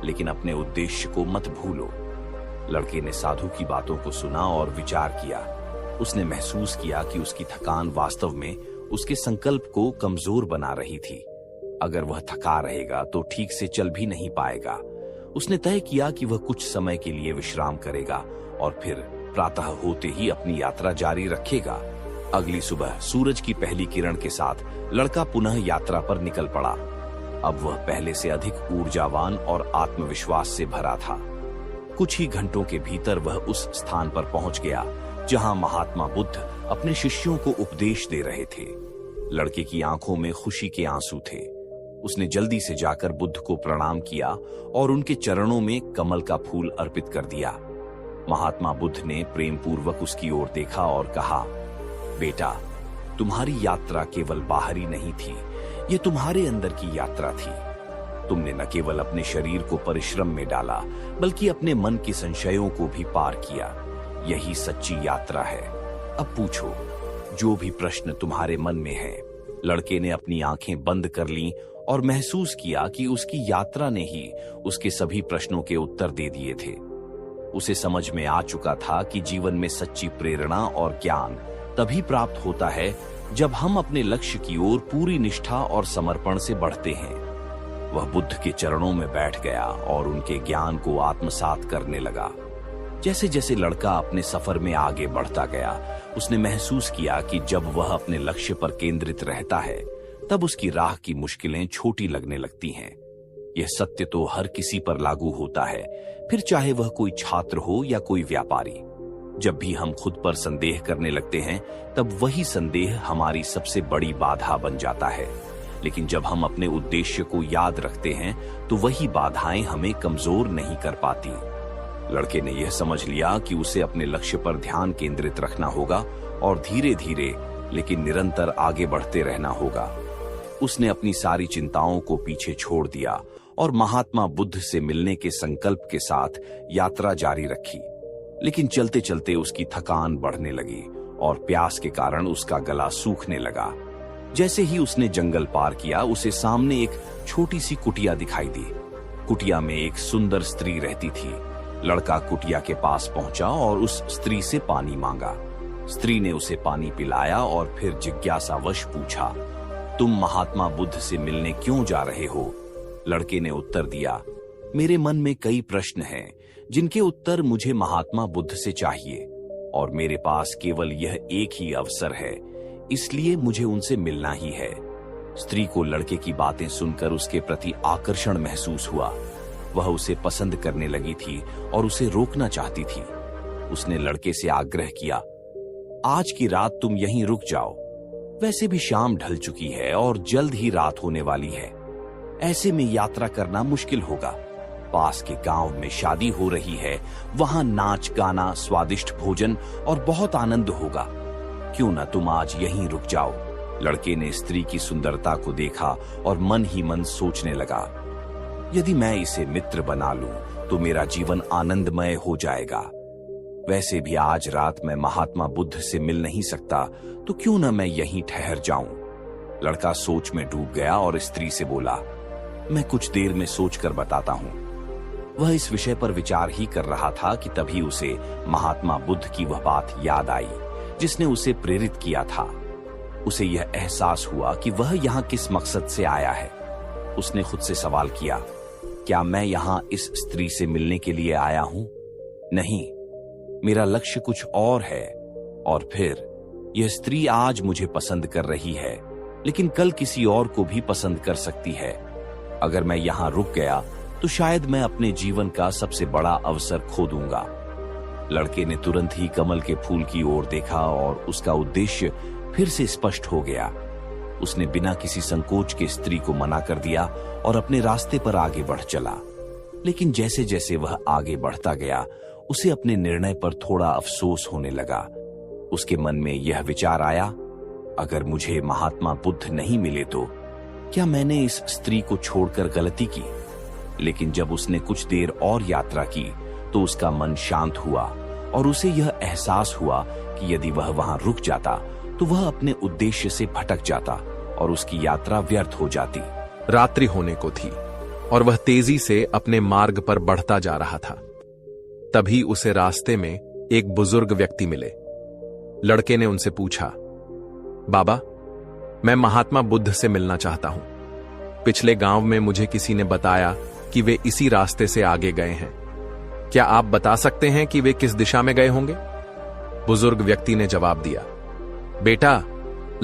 लेकिन अपने उद्देश्य को मत भूलो। लड़के ने साधु की बातों को सुना और विचार किया। उसने महसूस किया कि उसकी थकान वास्तव में उसके संकल्प को कमजोर बना रही थी। अगर वह थका रहेगा तो ठीक से चल भी नहीं पाएगा। उसने तय किया कि वह कुछ समय के लिए विश्राम करेगा और फिर प्रातः होते ही अपनी यात्रा जारी रखेगा। अगली सुबह सूरज की पहली किरण के साथ लड़का पुनः यात्रा पर निकल पड़ा। अब वह पहले से अधिक ऊर्जावान और आत्मविश्वास से भरा था। कुछ ही घंटों के भीतर वह उस स्थान पर पहुंच गया जहां महात्मा बुद्ध अपने शिष्यों को उपदेश दे रहे थे। लड़के की आंखों में खुशी के आंसू थे। उसने जल्दी से जाकर बुद्ध को प्रणाम किया और उनके चरणों में कमल का फूल अर्पित कर दिया। महात्मा बुद्ध ने प्रेम पूर्वक उसकी ओर देखा और कहा, बेटा, तुम्हारी यात्रा केवल बाहरी नहीं थी, ये तुम्हारे अंदर की यात्रा थी। तुमने न केवल अपने शरीर को परिश्रम में डाला, बल्कि अपने मन के संशयों को भी पार किया। यही सच्ची यात्रा है। अब पूछो जो भी प्रश्न तुम्हारे मन में है। लड़के ने अपनी आंखें बंद कर लीं और महसूस किया कि उसकी यात्रा ने ही उसके सभी प्रश्नों के उत्तर दे दिए थे। उसे समझ में आ चुका था कि जीवन में सच्ची प्रेरणा और ज्ञान तभी प्राप्त होता है जब हम अपने लक्ष्य की ओर पूरी निष्ठा और समर्पण से बढ़ते हैं। वह बुद्ध के चरणों में बैठ गया और उनके ज्ञान को आत्मसात करने लगा। जैसे जैसे लड़का अपने सफर में आगे बढ़ता गया, उसने महसूस किया कि जब वह अपने लक्ष्य पर केंद्रित रहता है, तब उसकी राह की मुश्किलें छोटी लगने लगती हैं। यह सत्य तो हर किसी पर लागू होता है, फिर चाहे वह कोई छात्र हो या कोई व्यापारी। जब भी हम खुद पर संदेह करने लगते हैं, तब वही संदेह हमारी सबसे बड़ी बाधा बन जाता है। लेकिन जब हम अपने उद्देश्य को याद रखते हैं, तो वही बाधाएं हमें कमजोर नहीं कर पाती। लड़के ने यह समझ लिया कि उसे अपने लक्ष्य पर ध्यान केंद्रित रखना होगा और धीरे धीरे लेकिन निरंतर आगे बढ़ते रहना होगा। उसने अपनी सारी चिंताओं को पीछे छोड़ दिया और महात्मा बुद्ध से मिलने के संकल्प के साथ यात्रा जारी रखी। लेकिन चलते चलते उसकी थकान बढ़ने लगी और प्यास के कारण उसका गला सूखने लगा। जैसे ही उसने जंगल पार किया, उसे सामने एक छोटी सी कुटिया दिखाई दी। कुटिया में एक सुंदर स्त्री रहती थी। लड़का कुटिया के पास पहुंचा और उस स्त्री से पानी मांगा। स्त्री ने उसे पानी पिलाया और फिर जिज्ञासावश पूछा, तुम महात्मा बुद्ध से मिलने क्यों जा रहे हो? लड़के ने उत्तर दिया, मेरे मन में कई प्रश्न हैं जिनके उत्तर मुझे महात्मा बुद्ध से चाहिए और मेरे पास केवल यह एक ही अवसर है, इसलिए मुझे उनसे मिलना ही है। स्त्री को लड़के की बातें सुनकर उसके प्रति आकर्षण महसूस हुआ। वह उसे पसंद करने लगी थी और उसे रोकना चाहती थी। उसने लड़के से आग्रह किया, आज की रात तुम यहीं रुक जाओ। वैसे भी शाम ढल चुकी है और जल्द ही रात होने वाली है। ऐसे में यात्रा करना मुश्किल होगा। पास के गांव में शादी हो रही है, वहां नाच गाना, स्वादिष्ट भोजन और बहुत आनंद होगा। क्यों न तुम आज यहीं रुक जाओ। लड़के ने स्त्री की सुंदरता को देखा और मन ही मन सोचने लगा, यदि मैं इसे मित्र बना लूं तो मेरा जीवन आनंदमय हो जाएगा। वैसे भी आज रात मैं महात्मा बुद्ध से मिल नहीं सकता, तो क्यों न मैं यहीं ठहर जाऊं। लड़का सोच में डूब गया और स्त्री से बोला, मैं कुछ देर में सोचकर बताता हूं। वह इस विषय पर विचार ही कर रहा था कि तभी उसे महात्मा बुद्ध की वह बात याद आई जिसने उसे प्रेरित किया था। उसे यह एहसास हुआ कि वह यहाँ किस मकसद से आया है। उसने खुद से सवाल किया, क्या मैं यहाँ इस स्त्री से मिलने के लिए आया हूं? नहीं, मेरा लक्ष्य कुछ और है। और फिर यह स्त्री आज मुझे पसंद कर रही है, लेकिन कल किसी और को भी पसंद कर सकती है। अगर मैं यहाँ रुक गया तो शायद मैं अपने जीवन का सबसे बड़ा अवसर खो दूंगा। लड़के ने तुरंत ही कमल के फूल की ओर देखा और उसका उद्देश्य फिर से स्पष्ट हो गया। उसने बिना किसी संकोच के स्त्री को मना कर दिया और अपने रास्ते पर आगे बढ़ चला। लेकिन जैसे जैसे वह आगे बढ़ता गया, उसे अपने निर्णय पर थोड़ा अफसोस होने लगा। उसके मन में यह विचार आया, अगर मुझे महात्मा बुद्ध नहीं मिले तो क्या मैंने इस स्त्री को छोड़कर गलती की? लेकिन जब उसने कुछ देर और यात्रा की तो उसका मन शांत हुआ और उसे यह एहसास हुआ कि यदि वह वहां रुक जाता तो वह अपने उद्देश्य से भटक जाता और उसकी यात्रा व्यर्थ हो जाती। रात्रि होने को थी और वह तेजी से अपने मार्ग पर बढ़ता जा रहा था। तभी उसे रास्ते में एक बुजुर्ग व्यक्ति मिले। लड़के ने उनसे पूछा, बाबा, मैं महात्मा बुद्ध से मिलना चाहता हूं। पिछले गांव में मुझे किसी ने बताया कि वे इसी रास्ते से आगे गए हैं। क्या आप बता सकते हैं कि वे किस दिशा में गए होंगे? बुजुर्ग व्यक्ति ने जवाब दिया, बेटा,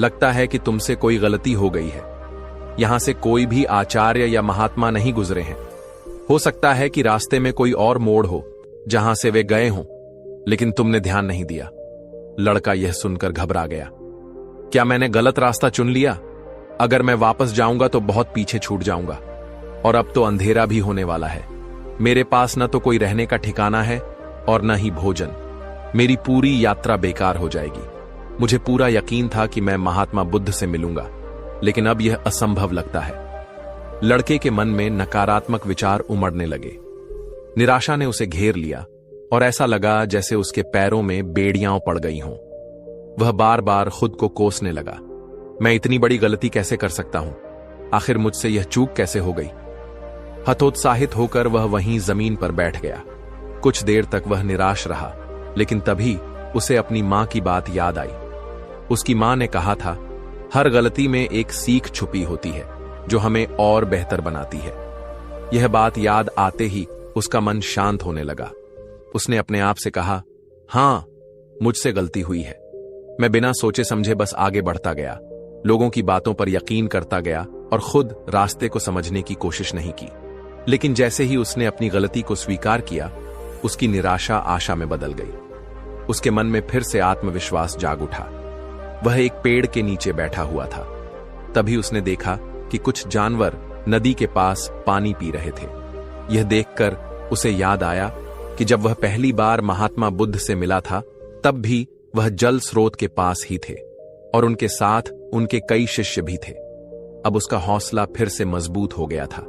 लगता है कि तुमसे कोई गलती हो गई है। यहां से कोई भी आचार्य या महात्मा नहीं गुजरे हैं। हो सकता है कि रास्ते में कोई और मोड़ हो जहां से वे गए हों, लेकिन तुमने ध्यान नहीं दिया। लड़का यह सुनकर घबरा गया। क्या मैंने गलत रास्ता चुन लिया? अगर मैं वापस जाऊंगा तो बहुत पीछे छूट जाऊंगा, और अब तो अंधेरा भी होने वाला है। मेरे पास न तो कोई रहने का ठिकाना है और न ही भोजन। मेरी पूरी यात्रा बेकार हो जाएगी। मुझे पूरा यकीन था कि मैं महात्मा बुद्ध से मिलूंगा, लेकिन अब यह असंभव लगता है। लड़के के मन में नकारात्मक विचार उमड़ने लगे। निराशा ने उसे घेर लिया और ऐसा लगा जैसे उसके पैरों में बेड़ियां पड़ गई हों। वह बार बार खुद को कोसने लगा। मैं इतनी बड़ी गलती कैसे कर सकता हूं? आखिर मुझसे यह चूक कैसे हो गई? हतोत्साहित होकर वह वहीं जमीन पर बैठ गया। कुछ देर तक वह निराश रहा, लेकिन तभी उसे अपनी मां की बात याद आई। उसकी मां ने कहा था, हर गलती में एक सीख छुपी होती है जो हमें और बेहतर बनाती है। यह बात याद आते ही उसका मन शांत होने लगा। उसने अपने आप से कहा, हां, मुझसे गलती हुई है। मैं बिना सोचे समझे बस आगे बढ़ता गया, लोगों की बातों पर यकीन करता गया और खुद रास्ते को समझने की कोशिश नहीं की। लेकिन जैसे ही उसने अपनी गलती को स्वीकार किया, उसकी निराशा आशा में बदल गई। उसके मन में फिर से आत्मविश्वास जाग उठा। वह एक पेड़ के नीचे बैठा हुआ था। तभी उसने देखा कि कुछ जानवर नदी के पास पानी पी रहे थे। यह देखकर उसे याद आया कि जब वह पहली बार महात्मा बुद्ध से मिला था, तब भी वह जल स्रोत के पास ही थे और उनके साथ उनके कई शिष्य भी थे। अब उसका हौसला फिर से मजबूत हो गया था।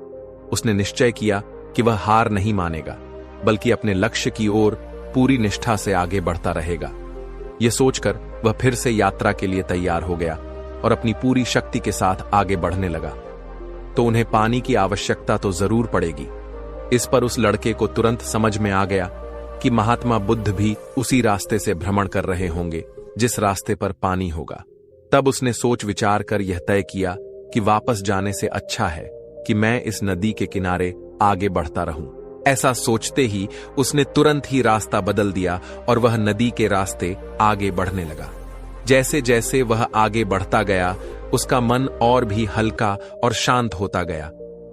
उसने निश्चय किया कि वह हार नहीं मानेगा, बल्कि अपने लक्ष्य की ओर पूरी निष्ठा से आगे बढ़ता रहेगा। यह सोचकर वह फिर से यात्रा के लिए तैयार हो गया और अपनी पूरी शक्ति के साथ आगे बढ़ने लगा। तो उन्हें पानी की आवश्यकता तो जरूर पड़ेगी। इस पर उस लड़के को तुरंत समझ में आ गया कि महात्मा बुद्ध भी उसी रास्ते से भ्रमण कर रहे होंगे जिस रास्ते पर पानी होगा। तब उसने सोच विचार कर यह तय किया कि वापस जाने से अच्छा है कि मैं इस नदी के किनारे आगे बढ़ता रहूं। ऐसा सोचते ही उसने तुरंत ही रास्ता बदल दिया और वह नदी के रास्ते आगे बढ़ने लगा। जैसे जैसे वह आगे बढ़ता गया, उसका मन और भी हल्का और शांत होता गया।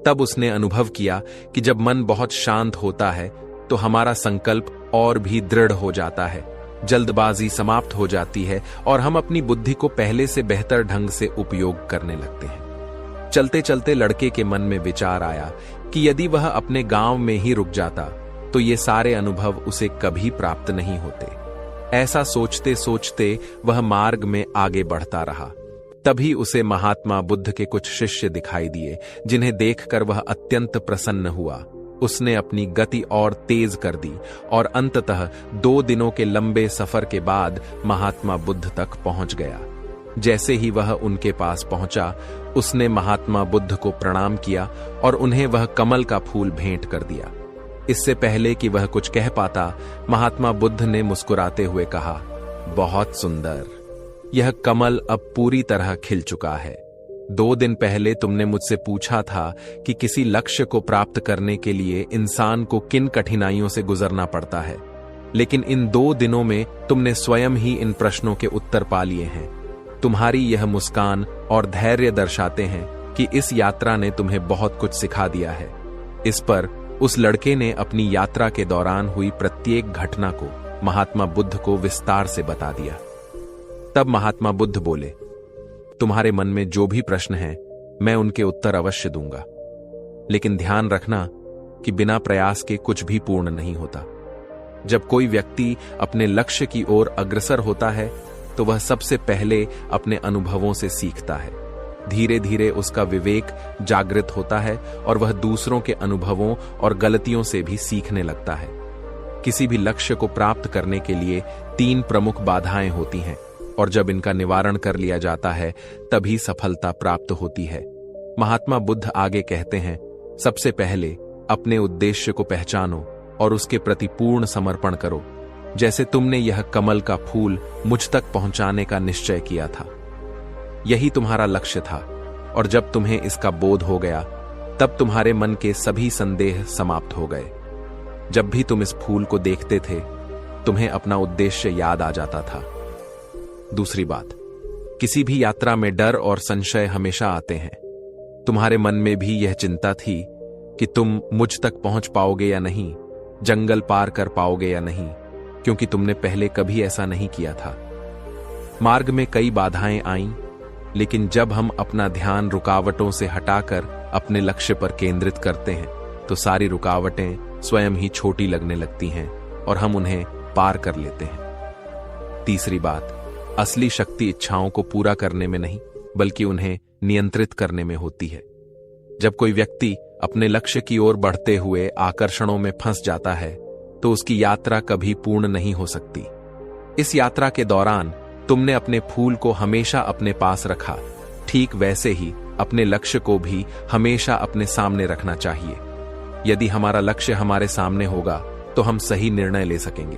तब उसने अनुभव किया कि जब मन बहुत शांत होता है तो हमारा संकल्प और भी दृढ़ हो जाता है, जल्दबाजी समाप्त हो जाती है और हम अपनी बुद्धि को पहले से बेहतर ढंग से उपयोग करने लगते हैं। चलते चलते लड़के के मन में विचार आया कि यदि वह अपने गांव में ही रुक जाता तो ये सारे अनुभव उसे कभी प्राप्त नहीं होते। ऐसा सोचते सोचते वह मार्ग में आगे बढ़ता रहा। तभी उसे महात्मा बुद्ध के कुछ शिष्य दिखाई दिए, जिन्हें देखकर वह अत्यंत प्रसन्न हुआ। उसने अपनी गति और तेज कर दी और अंततः 2 दिनों के लंबे सफर के बाद महात्मा बुद्ध तक पहुंच गया। जैसे ही वह उनके पास पहुंचा, उसने महात्मा बुद्ध को प्रणाम किया और उन्हें वह कमल का फूल भेंट कर दिया। इससे पहले कि वह कुछ कह पाता, महात्मा बुद्ध ने मुस्कुराते हुए कहा, बहुत सुंदर, यह कमल अब पूरी तरह खिल चुका है। 2 दिन पहले तुमने मुझसे पूछा था कि किसी लक्ष्य को प्राप्त करने के लिए इंसान को किन कठिनाइयों से गुजरना पड़ता है, लेकिन इन 2 दिनों में तुमने स्वयं ही इन प्रश्नों के उत्तर पा लिए हैं। तुम्हारी यह मुस्कान और धैर्य दर्शाते हैं कि इस यात्रा ने तुम्हें बहुत कुछ सिखा दिया है। इस पर उस लड़के ने अपनी यात्रा के दौरान हुई प्रत्येक घटना को महात्मा बुद्ध को विस्तार से बता दिया। तब महात्मा बुद्ध बोले, तुम्हारे मन में जो भी प्रश्न हैं, मैं उनके उत्तर अवश्य दूंगा, लेकिन ध्यान रखना कि बिना प्रयास के कुछ भी पूर्ण नहीं होता। जब कोई व्यक्ति अपने लक्ष्य की ओर अग्रसर होता है तो वह सबसे पहले अपने अनुभवों से सीखता है। धीरे धीरे उसका विवेक जागृत होता है और वह दूसरों के अनुभवों और गलतियों से भी सीखने लगता है। किसी भी लक्ष्य को प्राप्त करने के लिए 3 प्रमुख बाधाएं होती हैं और जब इनका निवारण कर लिया जाता है तभी सफलता प्राप्त होती है। महात्मा बुद्ध आगे कहते हैं, सबसे पहले अपने उद्देश्य को पहचानो और उसके प्रति पूर्ण समर्पण करो, जैसे तुमने यह कमल का फूल मुझ तक पहुंचाने का निश्चय किया था। यही तुम्हारा लक्ष्य था। और जब तुम्हें इसका बोध हो गया तब तुम्हारे मन के सभी संदेह समाप्त हो गए। जब भी तुम इस फूल को देखते थे तुम्हें अपना उद्देश्य याद आ जाता था। दूसरी बात, किसी भी यात्रा में डर और संशय हमेशा आते हैं। तुम्हारे मन में भी यह चिंता थी कि तुम मुझ तक पहुंच पाओगे या नहीं, जंगल पार कर पाओगे या नहीं, क्योंकि तुमने पहले कभी ऐसा नहीं किया था। मार्ग में कई बाधाएं आईं, लेकिन जब हम अपना ध्यान रुकावटों से हटाकर अपने लक्ष्य पर केंद्रित करते हैं तो सारी रुकावटें स्वयं ही छोटी लगने लगती हैं और हम उन्हें पार कर लेते हैं। तीसरी बात, असली शक्ति इच्छाओं को पूरा करने में नहीं बल्कि उन्हें नियंत्रित करने में होती है। जब कोई व्यक्ति अपने लक्ष्य की ओर बढ़ते हुए आकर्षणों में फंस जाता है तो उसकी यात्रा कभी पूर्ण नहीं हो सकती। इस यात्रा के दौरान तुमने अपने फूल को हमेशा अपने पास रखा, ठीक वैसे ही अपने लक्ष्य को भी हमेशा अपने सामने रखना चाहिए। यदि हमारा लक्ष्य हमारे सामने होगा तो हम सही निर्णय ले सकेंगे,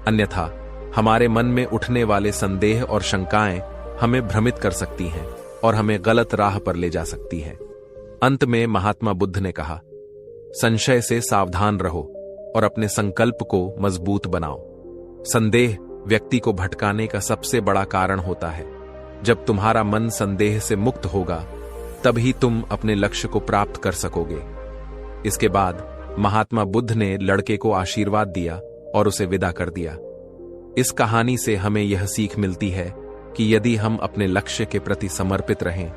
अन्यथा हमारे मन में उठने वाले संदेह और शंकाएं हमें भ्रमित कर सकती हैं और हमें गलत राह पर ले जा सकती हैं। अंत में महात्मा बुद्ध ने कहा, संशय से सावधान रहो और अपने संकल्प को मजबूत बनाओ। संदेह व्यक्ति को भटकाने का सबसे बड़ा कारण होता है। जब तुम्हारा मन संदेह से मुक्त होगा तभी तुम अपने लक्ष्य को प्राप्त कर सकोगे। इसके बाद महात्मा बुद्ध ने लड़के को आशीर्वाद दिया और उसे विदा कर दिया। इस कहानी से हमें यह सीख मिलती है कि यदि हम अपने लक्ष्य के प्रति समर्पित रहें,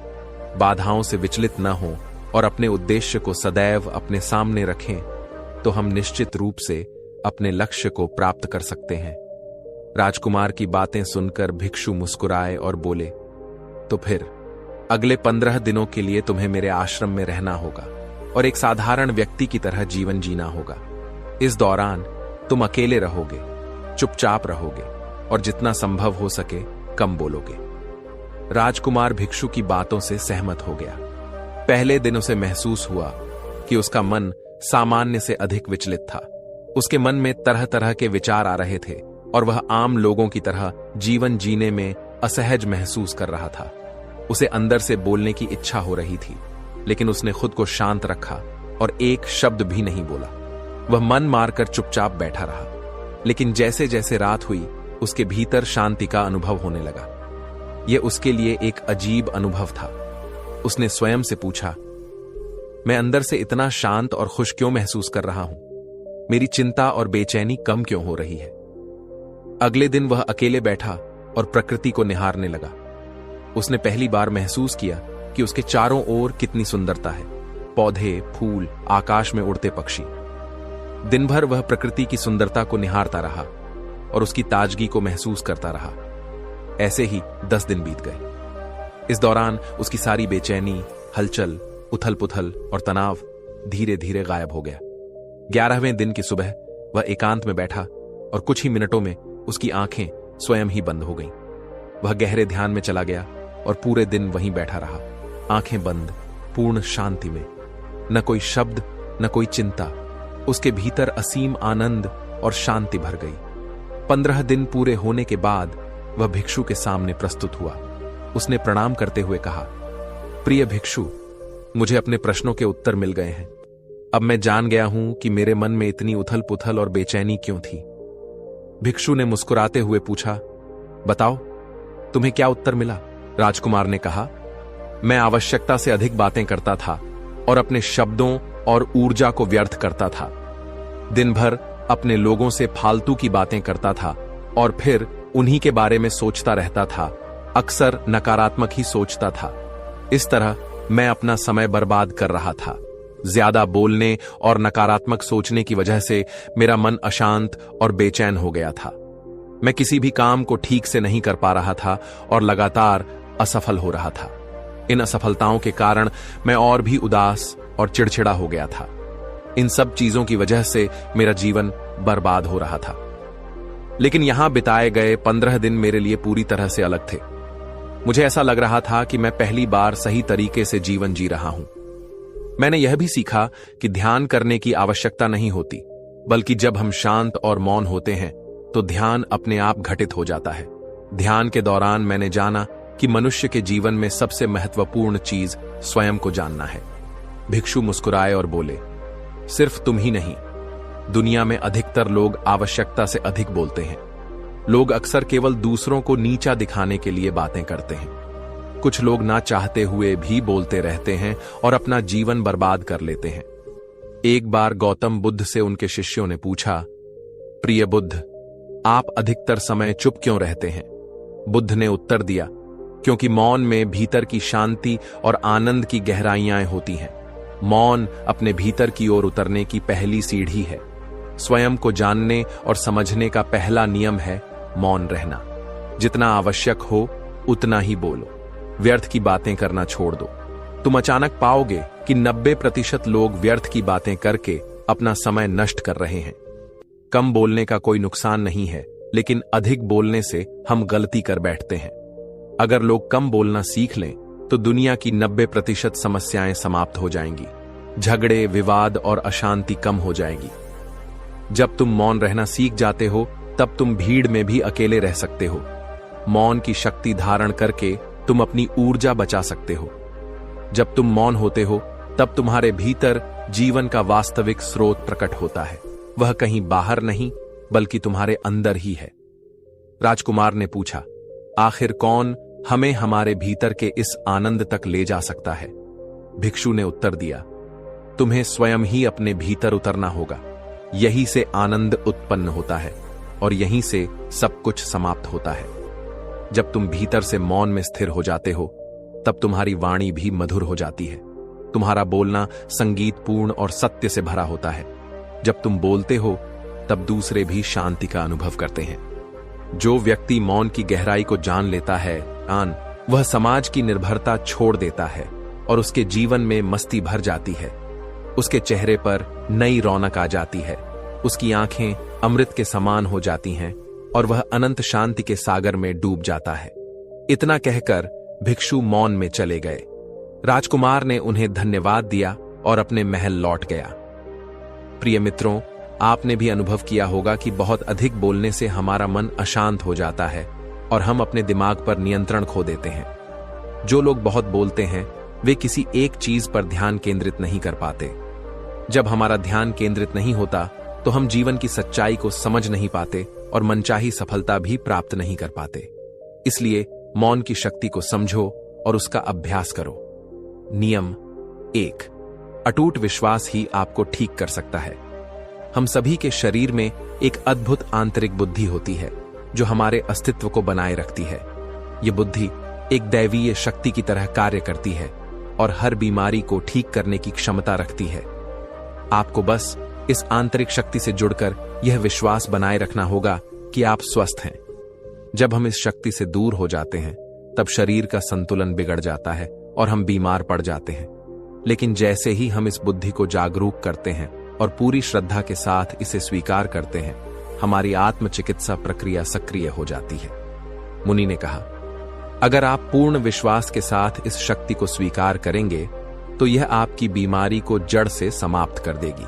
बाधाओं से विचलित न हों और अपने उद्देश्य को सदैव अपने सामने रखें तो हम निश्चित रूप से अपने लक्ष्य को प्राप्त कर सकते हैं। राजकुमार की बातें सुनकर भिक्षु मुस्कुराए और बोले, तो फिर अगले 15 दिनों के लिए तुम्हें मेरे आश्रम में रहना होगा और एक साधारण व्यक्ति की तरह जीवन जीना होगा। इस दौरान तुम अकेले रहोगे, चुपचाप रहोगे और जितना संभव हो सके कम बोलोगे। राजकुमार भिक्षु की बातों से सहमत हो गया। पहले दिन उसे महसूस हुआ कि उसका मन सामान्य से अधिक विचलित था। उसके मन में तरह तरह के विचार आ रहे थे और वह आम लोगों की तरह जीवन जीने में असहज महसूस कर रहा था। उसे अंदर से बोलने की इच्छा हो रही थी, लेकिन उसने खुद को शांत रखा और एक शब्द भी नहीं बोला। वह मन मारकर चुपचाप बैठा रहा। लेकिन जैसे जैसे रात हुई उसके भीतर शांति का अनुभव होने लगा। यह उसके लिए एक अजीब अनुभव था। उसने स्वयं से पूछा, मैं अंदर से इतना शांत और खुश क्यों महसूस कर रहा हूं? मेरी चिंता और बेचैनी कम क्यों हो रही है? अगले दिन वह अकेले बैठा और प्रकृति को निहारने लगा। उसने पहली बार महसूस किया कि उसके चारों ओर कितनी सुंदरता है, पौधे, फूल, आकाश में उड़ते पक्षी। दिन भर वह प्रकृति की सुंदरता को निहारता रहा और उसकी ताजगी को महसूस करता रहा। ऐसे ही 10 दिन बीत गए। इस दौरान उसकी सारी बेचैनी, हलचल, उथल पुथल और तनाव धीरे धीरे गायब हो गया। 11वें दिन की सुबह वह एकांत में बैठा और कुछ ही मिनटों में उसकी आंखें स्वयं ही बंद हो गईं। वह गहरे ध्यान में चला गया और पूरे दिन वहीं बैठा रहा, आंखें बंद, पूर्ण शांति में। न कोई शब्द, न कोई चिंता। उसके भीतर असीम आनंद और शांति भर गई। 15 दिन पूरे होने के बाद वह भिक्षु के सामने प्रस्तुत हुआ। उसने प्रणाम करते हुए कहा, प्रिय भिक्षु, मुझे अपने प्रश्नों के उत्तर मिल गए हैं। अब मैं जान गया हूं कि मेरे मन में इतनी उथल पुथल और बेचैनी क्यों थी। भिक्षु ने मुस्कुराते हुए पूछा, बताओ तुम्हें क्या उत्तर मिला? राजकुमार ने कहा, मैं आवश्यकता से अधिक बातें करता था और अपने शब्दों और ऊर्जा को व्यर्थ करता था। दिन भर अपने लोगों से फालतू की बातें करता था और फिर उन्हीं के बारे में सोचता रहता था। अक्सर नकारात्मक ही सोचता था। इस तरह मैं अपना समय बर्बाद कर रहा था। ज्यादा बोलने और नकारात्मक सोचने की वजह से मेरा मन अशांत और बेचैन हो गया था। मैं किसी भी काम को ठीक से नहीं कर पा रहा था और लगातार असफल हो रहा था। इन असफलताओं के कारण मैं और भी उदास और चिड़चिड़ा हो गया था। इन सब चीजों की वजह से मेरा जीवन बर्बाद हो रहा था। लेकिन यहां बिताए गए 15 दिन मेरे लिए पूरी तरह से अलग थे। मुझे ऐसा लग रहा था कि मैं पहली बार सही तरीके से जीवन जी रहा हूं। मैंने यह भी सीखा कि ध्यान करने की आवश्यकता नहीं होती, बल्कि जब हम शांत और मौन होते हैं तो ध्यान अपने आप घटित हो जाता है। ध्यान के दौरान मैंने जाना कि मनुष्य के जीवन में सबसे महत्वपूर्ण चीज स्वयं को जानना है। भिक्षु मुस्कुराए और बोले, सिर्फ तुम ही नहीं, दुनिया में अधिकतर लोग आवश्यकता से अधिक बोलते हैं। लोग अक्सर केवल दूसरों को नीचा दिखाने के लिए बातें करते हैं। कुछ लोग ना चाहते हुए भी बोलते रहते हैं और अपना जीवन बर्बाद कर लेते हैं। एक बार गौतम बुद्ध से उनके शिष्यों ने पूछा, प्रिय बुद्ध, आप अधिकतर समय चुप क्यों रहते हैं? बुद्ध ने उत्तर दिया, क्योंकि मौन में भीतर की शांति और आनंद की गहराइयां होती हैं। मौन अपने भीतर की ओर उतरने की पहली सीढ़ी है। स्वयं को जानने और समझने का पहला नियम है मौन रहना। जितना आवश्यक हो उतना ही बोलो, व्यर्थ की बातें करना छोड़ दो। तुम अचानक पाओगे कि 90% लोग व्यर्थ की बातें करके अपना समय नष्ट कर रहे हैं। कम बोलने का कोई नुकसान नहीं है, लेकिन अधिक बोलने से हम गलती कर बैठते हैं। अगर लोग कम बोलना सीख लें तो दुनिया की 90% समस्याएं समाप्त हो जाएंगी। झगड़े, विवाद और अशांति कम हो जाएगी। जब तुम मौन रहना सीख जाते हो तब तुम भीड़ में भी अकेले रह सकते हो। मौन की शक्ति धारण करके तुम अपनी ऊर्जा बचा सकते हो। जब तुम मौन होते हो तब तुम्हारे भीतर जीवन का वास्तविक स्रोत प्रकट होता है। वह कहीं बाहर नहीं बल्कि तुम्हारे अंदर ही है। राजकुमार ने पूछा, आखिर कौन हमें हमारे भीतर के इस आनंद तक ले जा सकता है? भिक्षु ने उत्तर दिया, तुम्हें स्वयं ही अपने भीतर उतरना होगा। यहीं से आनंद उत्पन्न होता है और यहीं से सब कुछ समाप्त होता है। जब तुम भीतर से मौन में स्थिर हो जाते हो तब तुम्हारी वाणी भी मधुर हो जाती है। तुम्हारा बोलना संगीतपूर्ण और सत्य से भरा होता है। जब तुम बोलते हो तब दूसरे भी शांति का अनुभव करते हैं। जो व्यक्ति मौन की गहराई को जान लेता है, वह समाज की निर्भरता छोड़ देता है और उसके जीवन में मस्ती भर जाती है। उसके चेहरे पर नई रौनक आ जाती है। उसकी आंखें अमृत के समान हो जाती हैं और वह अनंत शांति के सागर में डूब जाता है। इतना कहकर भिक्षु मौन में चले गए। राजकुमार ने उन्हें धन्यवाद दिया और अपने महल लौट गया। प्रिय मित्रों, आपने भी अनुभव किया होगा कि बहुत अधिक बोलने से हमारा मन अशांत हो जाता है और हम अपने दिमाग पर नियंत्रण खो देते हैं। जो लोग बहुत बोलते हैं वे किसी एक चीज पर ध्यान केंद्रित नहीं कर पाते। जब हमारा ध्यान केंद्रित नहीं होता तो हम जीवन की सच्चाई को समझ नहीं पाते और मनचाही सफलता भी प्राप्त नहीं कर पाते। इसलिए मौन की शक्ति को समझो और उसका अभ्यास करो। नियम 1, अटूट विश्वास ही आपको ठीक कर सकता है। हम सभी के शरीर में एक अद्भुत आंतरिक बुद्धि होती है जो हमारे अस्तित्व को बनाए रखती है। यह बुद्धि एक दैवीय शक्ति की तरह कार्य करती है और हर बीमारी को ठीक करने की क्षमता रखती है। आपको बस इस आंतरिक शक्ति से जुड़कर यह विश्वास बनाए रखना होगा कि आप स्वस्थ हैं। जब हम इस शक्ति से दूर हो जाते हैं तब शरीर का संतुलन बिगड़ जाता है और हम बीमार पड़ जाते हैं। लेकिन जैसे ही हम इस बुद्धि को जागरूक करते हैं और पूरी श्रद्धा के साथ इसे स्वीकार करते हैं, हमारी आत्मचिकित्सा प्रक्रिया सक्रिय हो जाती है। मुनि ने कहा, अगर आप पूर्ण विश्वास के साथ इस शक्ति को स्वीकार करेंगे तो यह आपकी बीमारी को जड़ से समाप्त कर देगी।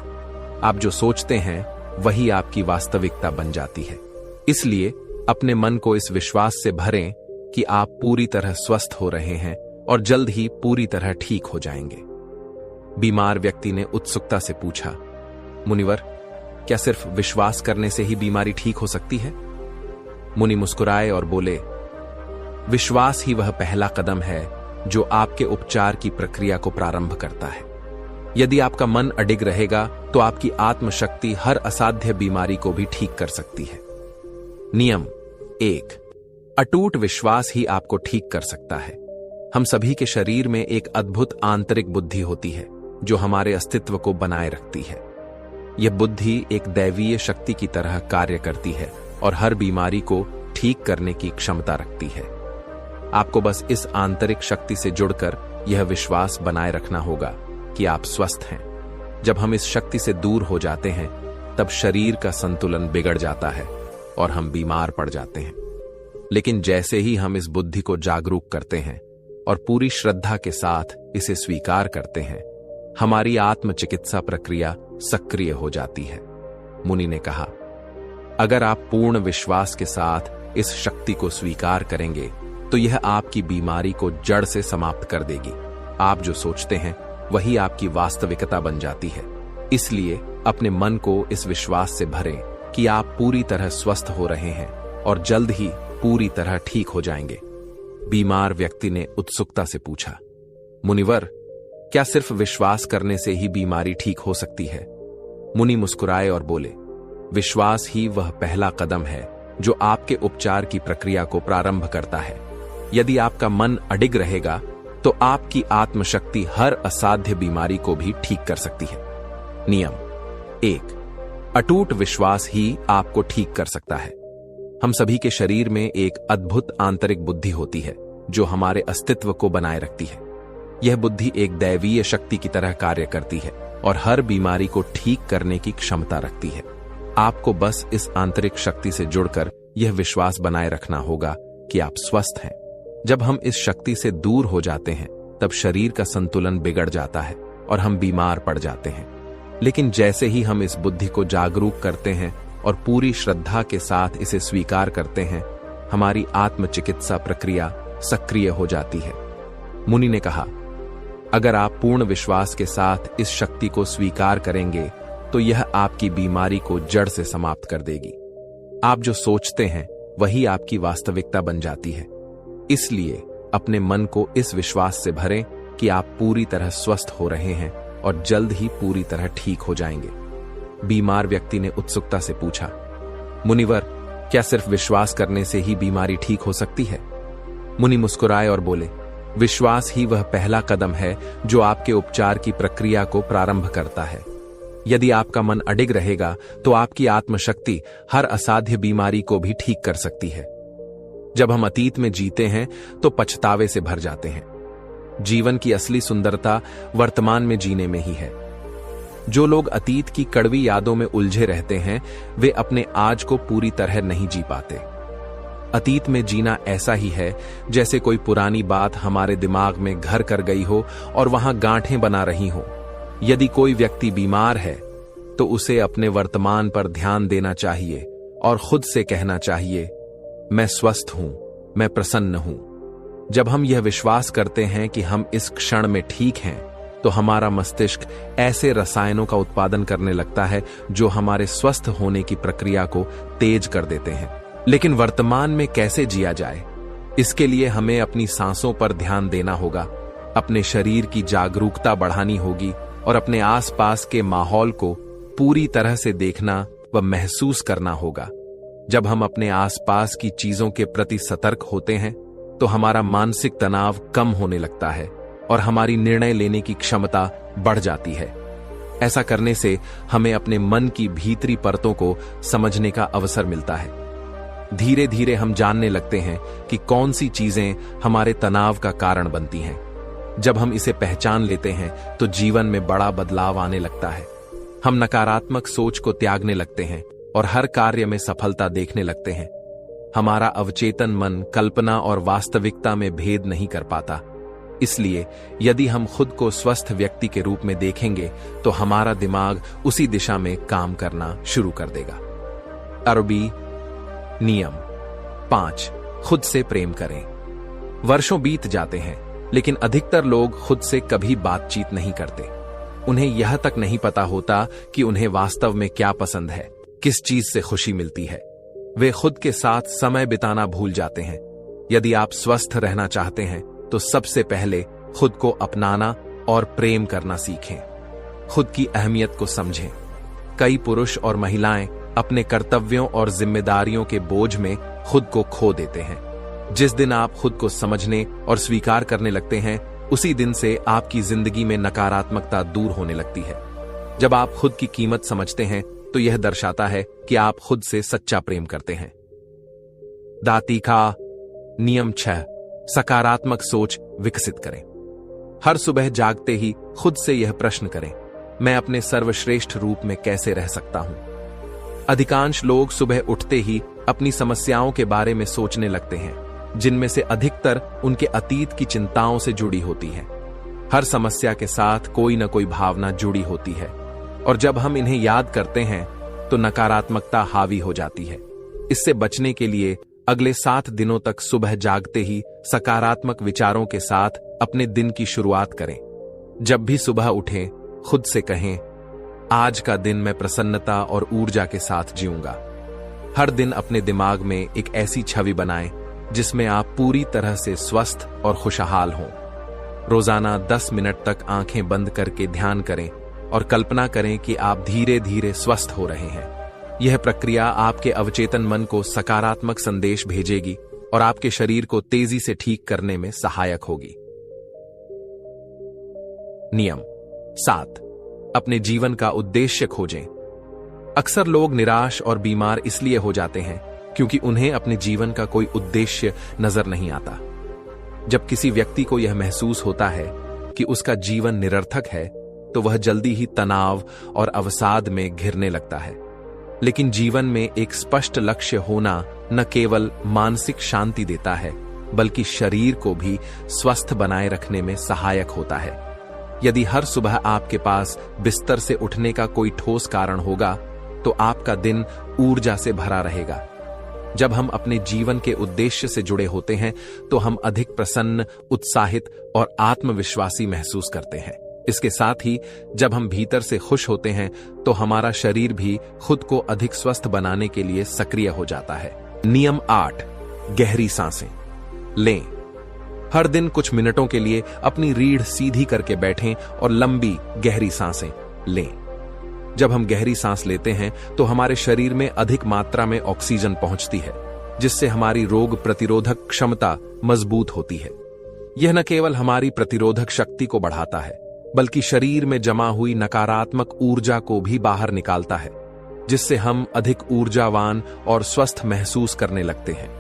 आप जो सोचते हैं वही आपकी वास्तविकता बन जाती है। इसलिए अपने मन को इस विश्वास से भरें कि आप पूरी तरह स्वस्थ हो रहे हैं और जल्द ही पूरी तरह ठीक हो जाएंगे। बीमार व्यक्ति ने उत्सुकता से पूछा, मुनिवर, क्या सिर्फ विश्वास करने से ही बीमारी ठीक हो सकती है? मुनि मुस्कुराए और बोले, विश्वास ही वह पहला कदम है जो आपके उपचार की प्रक्रिया को प्रारंभ करता है। यदि आपका मन अडिग रहेगा तो आपकी आत्मशक्ति हर असाध्य बीमारी को भी ठीक कर सकती है। नियम 1, अटूट विश्वास ही आपको ठीक कर सकता है। हम सभी के शरीर में एक अद्भुत आंतरिक बुद्धि होती है जो हमारे अस्तित्व को बनाए रखती है। यह बुद्धि एक दैवीय शक्ति की तरह कार्य करती है और हर बीमारी को ठीक करने की क्षमता रखती है। आपको बस इस आंतरिक शक्ति से जुड़कर यह विश्वास बनाए रखना होगा कि आप स्वस्थ हैं। जब हम इस शक्ति से दूर हो जाते हैं तब शरीर का संतुलन बिगड़ जाता है और हम बीमार पड़ जाते हैं। लेकिन जैसे ही हम इस बुद्धि को जागरूक करते हैं और पूरी श्रद्धा के साथ इसे स्वीकार करते हैं, हमारी आत्मचिकित्सा प्रक्रिया सक्रिय हो जाती है। मुनि ने कहा, अगर आप पूर्ण विश्वास के साथ इस शक्ति को स्वीकार करेंगे तो यह आपकी बीमारी को जड़ से समाप्त कर देगी। आप जो सोचते हैं वही आपकी वास्तविकता बन जाती है। इसलिए अपने मन को इस विश्वास से भरें कि आप पूरी तरह स्वस्थ हो रहे हैं और जल्द ही पूरी तरह ठीक हो जाएंगे। बीमार व्यक्ति ने उत्सुकता से पूछा, मुनिवर, क्या सिर्फ विश्वास करने से ही बीमारी ठीक हो सकती है? मुनि मुस्कुराए और बोले, विश्वास ही वह पहला कदम है जो आपके उपचार की प्रक्रिया को प्रारंभ करता है। यदि आपका मन अडिग रहेगा तो आपकी आत्मशक्ति हर असाध्य बीमारी को भी ठीक कर सकती है। नियम 1, अटूट विश्वास ही आपको ठीक कर सकता है। हम सभी के शरीर में एक अद्भुत आंतरिक बुद्धि होती है जो हमारे अस्तित्व को बनाए रखती है। यह बुद्धि एक दैवीय शक्ति की तरह कार्य करती है और हर बीमारी को ठीक करने की क्षमता रखती है। आपको बस इस आंतरिक शक्ति से जुड़कर यह विश्वास बनाए रखना होगा कि आप स्वस्थ हैं। जब हम इस शक्ति से दूर हो जाते हैं तब शरीर का संतुलन बिगड़ जाता है और हम बीमार पड़ जाते हैं। लेकिन जैसे ही हम इस बुद्धि को जागरूक करते हैं और पूरी श्रद्धा के साथ इसे स्वीकार करते हैं, हमारी आत्मचिकित्सा प्रक्रिया सक्रिय हो जाती है। मुनि ने कहा, अगर आप पूर्ण विश्वास के साथ इस शक्ति को स्वीकार करेंगे तो यह आपकी बीमारी को जड़ से समाप्त कर देगी। आप जो सोचते हैं वही आपकी वास्तविकता बन जाती है। इसलिए अपने मन को इस विश्वास से भरें कि आप पूरी तरह स्वस्थ हो रहे हैं और जल्द ही पूरी तरह ठीक हो जाएंगे। बीमार व्यक्ति ने उत्सुकता से पूछा, मुनिवर, क्या सिर्फ विश्वास करने से ही बीमारी ठीक हो सकती है? मुनि मुस्कुराए और बोले, विश्वास ही वह पहला कदम है जो आपके उपचार की प्रक्रिया को प्रारंभ करता है। यदि आपका मन अडिग रहेगा तो आपकी आत्मशक्ति हर असाध्य बीमारी को भी ठीक कर सकती है। जब हम अतीत में जीते हैं तो पछतावे से भर जाते हैं। जीवन की असली सुंदरता वर्तमान में जीने में ही है। जो लोग अतीत की कड़वी यादों में उलझे रहते हैं वे अपने आज को पूरी तरह नहीं जी पाते। अतीत में जीना ऐसा ही है जैसे कोई पुरानी बात हमारे दिमाग में घर कर गई हो और वहां गांठें बना रही हो। यदि कोई व्यक्ति बीमार है तो उसे अपने वर्तमान पर ध्यान देना चाहिए और खुद से कहना चाहिए, मैं स्वस्थ हूं, मैं प्रसन्न हूं। जब हम यह विश्वास करते हैं कि हम इस क्षण में ठीक हैं तो हमारा मस्तिष्क ऐसे रसायनों का उत्पादन करने लगता है जो हमारे स्वस्थ होने की प्रक्रिया को तेज कर देते हैं। लेकिन वर्तमान में कैसे जिया जाए, इसके लिए हमें अपनी सांसों पर ध्यान देना होगा, अपने शरीर की जागरूकता बढ़ानी होगी और अपने आसपास के माहौल को पूरी तरह से देखना व महसूस करना होगा। जब हम अपने आसपास की चीजों के प्रति सतर्क होते हैं तो हमारा मानसिक तनाव कम होने लगता है और हमारी निर्णय लेने की क्षमता बढ़ जाती है। ऐसा करने से हमें अपने मन की भीतरी परतों को समझने का अवसर मिलता है। धीरे धीरे हम जानने लगते हैं कि कौन सी चीजें हमारे तनाव का कारण बनती हैं। जब हम इसे पहचान लेते हैं तो जीवन में बड़ा बदलाव आने लगता है। हम नकारात्मक सोच को त्यागने लगते हैं और हर कार्य में सफलता देखने लगते हैं। हमारा अवचेतन मन कल्पना और वास्तविकता में भेद नहीं कर पाता। इसलिए यदि हम खुद को स्वस्थ व्यक्ति के रूप में देखेंगे तो हमारा दिमाग उसी दिशा में काम करना शुरू कर देगा। अरबी नियम 5, खुद से प्रेम करें। वर्षों बीत जाते हैं लेकिन अधिकतर लोग खुद से कभी बातचीत नहीं करते। उन्हें यह तक नहीं पता होता कि उन्हें वास्तव में क्या पसंद है, किस चीज से खुशी मिलती है। वे खुद के साथ समय बिताना भूल जाते हैं। यदि आप स्वस्थ रहना चाहते हैं तो सबसे पहले खुद को अपनाना और प्रेम करना सीखें। खुद की अहमियत को समझें। कई पुरुष और महिलाएं अपने कर्तव्यों और जिम्मेदारियों के बोझ में खुद को खो देते हैं। जिस दिन आप खुद को समझने और स्वीकार करने लगते हैं उसी दिन से आपकी जिंदगी में नकारात्मकता दूर होने लगती है। जब आप खुद की कीमत समझते हैं तो यह दर्शाता है कि आप खुद से सच्चा प्रेम करते हैं। दातिका नियम 6, सकारात्मक सोच विकसित करें। हर सुबह जागते ही खुद से यह प्रश्न करें, मैं अपने सर्वश्रेष्ठ रूप में कैसे रह सकता हूं। अधिकांश लोग सुबह उठते ही अपनी समस्याओं के बारे में सोचने लगते हैं, जिनमें से अधिकतर उनके अतीत की चिंताओं से जुड़ी होती हैं। हर समस्या के साथ कोई न कोई भावना जुड़ी होती है और जब हम इन्हें याद करते हैं तो नकारात्मकता हावी हो जाती है। इससे बचने के लिए अगले 7 दिनों तक सुबह जागते ही सकारात्मक विचारों के साथ अपने दिन की शुरुआत करें। जब भी सुबह उठें, खुद से कहें, आज का दिन मैं प्रसन्नता और ऊर्जा के साथ जीऊंगा। हर दिन अपने दिमाग में एक ऐसी छवि बनाएं जिसमें आप पूरी तरह से स्वस्थ और खुशहाल हों। रोजाना 10 मिनट तक आंखें बंद करके ध्यान करें और कल्पना करें कि आप धीरे धीरे स्वस्थ हो रहे हैं। यह प्रक्रिया आपके अवचेतन मन को सकारात्मक संदेश भेजेगी और आपके शरीर को तेजी से ठीक करने में सहायक होगी। नियम 7, अपने जीवन का उद्देश्य खोजें। अक्सर लोग निराश और बीमार इसलिए हो जाते हैं क्योंकि उन्हें अपने जीवन का कोई उद्देश्य नजर नहीं आता। जब किसी व्यक्ति को यह महसूस होता है कि उसका जीवन निरर्थक है, तो वह जल्दी ही तनाव और अवसाद में घिरने लगता है। लेकिन जीवन में एक स्पष्ट लक्ष्य होना न केवल मानसिक शांति देता है, बल्कि शरीर को भी स्वस्थ बनाए रखने में सहायक होता है। यदि हर सुबह आपके पास बिस्तर से उठने का कोई ठोस कारण होगा, तो आपका दिन ऊर्जा से भरा रहेगा। जब हम अपने जीवन के उद्देश्य से जुड़े होते हैं, तो हम अधिक प्रसन्न, उत्साहित और आत्मविश्वासी महसूस करते हैं। इसके साथ ही जब हम भीतर से खुश होते हैं, तो हमारा शरीर भी खुद को अधिक स्वस्थ बनाने के लिए सक्रिय हो जाता है। नियम 8, गहरी सांसें लें। हर दिन कुछ मिनटों के लिए अपनी रीढ़ सीधी करके बैठें और लंबी गहरी सांसें लें। जब हम गहरी सांस लेते हैं, तो हमारे शरीर में अधिक मात्रा में ऑक्सीजन पहुंचती है, जिससे हमारी रोग प्रतिरोधक क्षमता मजबूत होती है। यह न केवल हमारी प्रतिरोधक शक्ति को बढ़ाता है, बल्कि शरीर में जमा हुई नकारात्मक ऊर्जा को भी बाहर निकालता है, जिससे हम अधिक ऊर्जावान और स्वस्थ महसूस करने लगते हैं।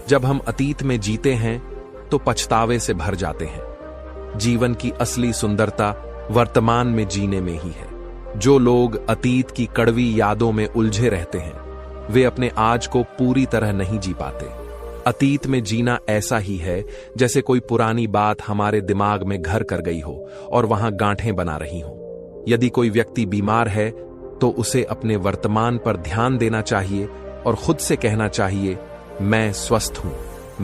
जब हम अतीत में जीते हैं, तो पछतावे से भर जाते हैं। जीवन की असली सुंदरता वर्तमान में जीने में ही है। जो लोग अतीत की कड़वी यादों में उलझे रहते हैं, वे अपने आज को पूरी तरह नहीं जी पाते। अतीत में जीना ऐसा ही है जैसे कोई पुरानी बात हमारे दिमाग में घर कर गई हो और वहां गांठें बना रही हो। यदि कोई व्यक्ति बीमार है, तो उसे अपने वर्तमान पर ध्यान देना चाहिए और खुद से कहना चाहिए, मैं स्वस्थ हूं,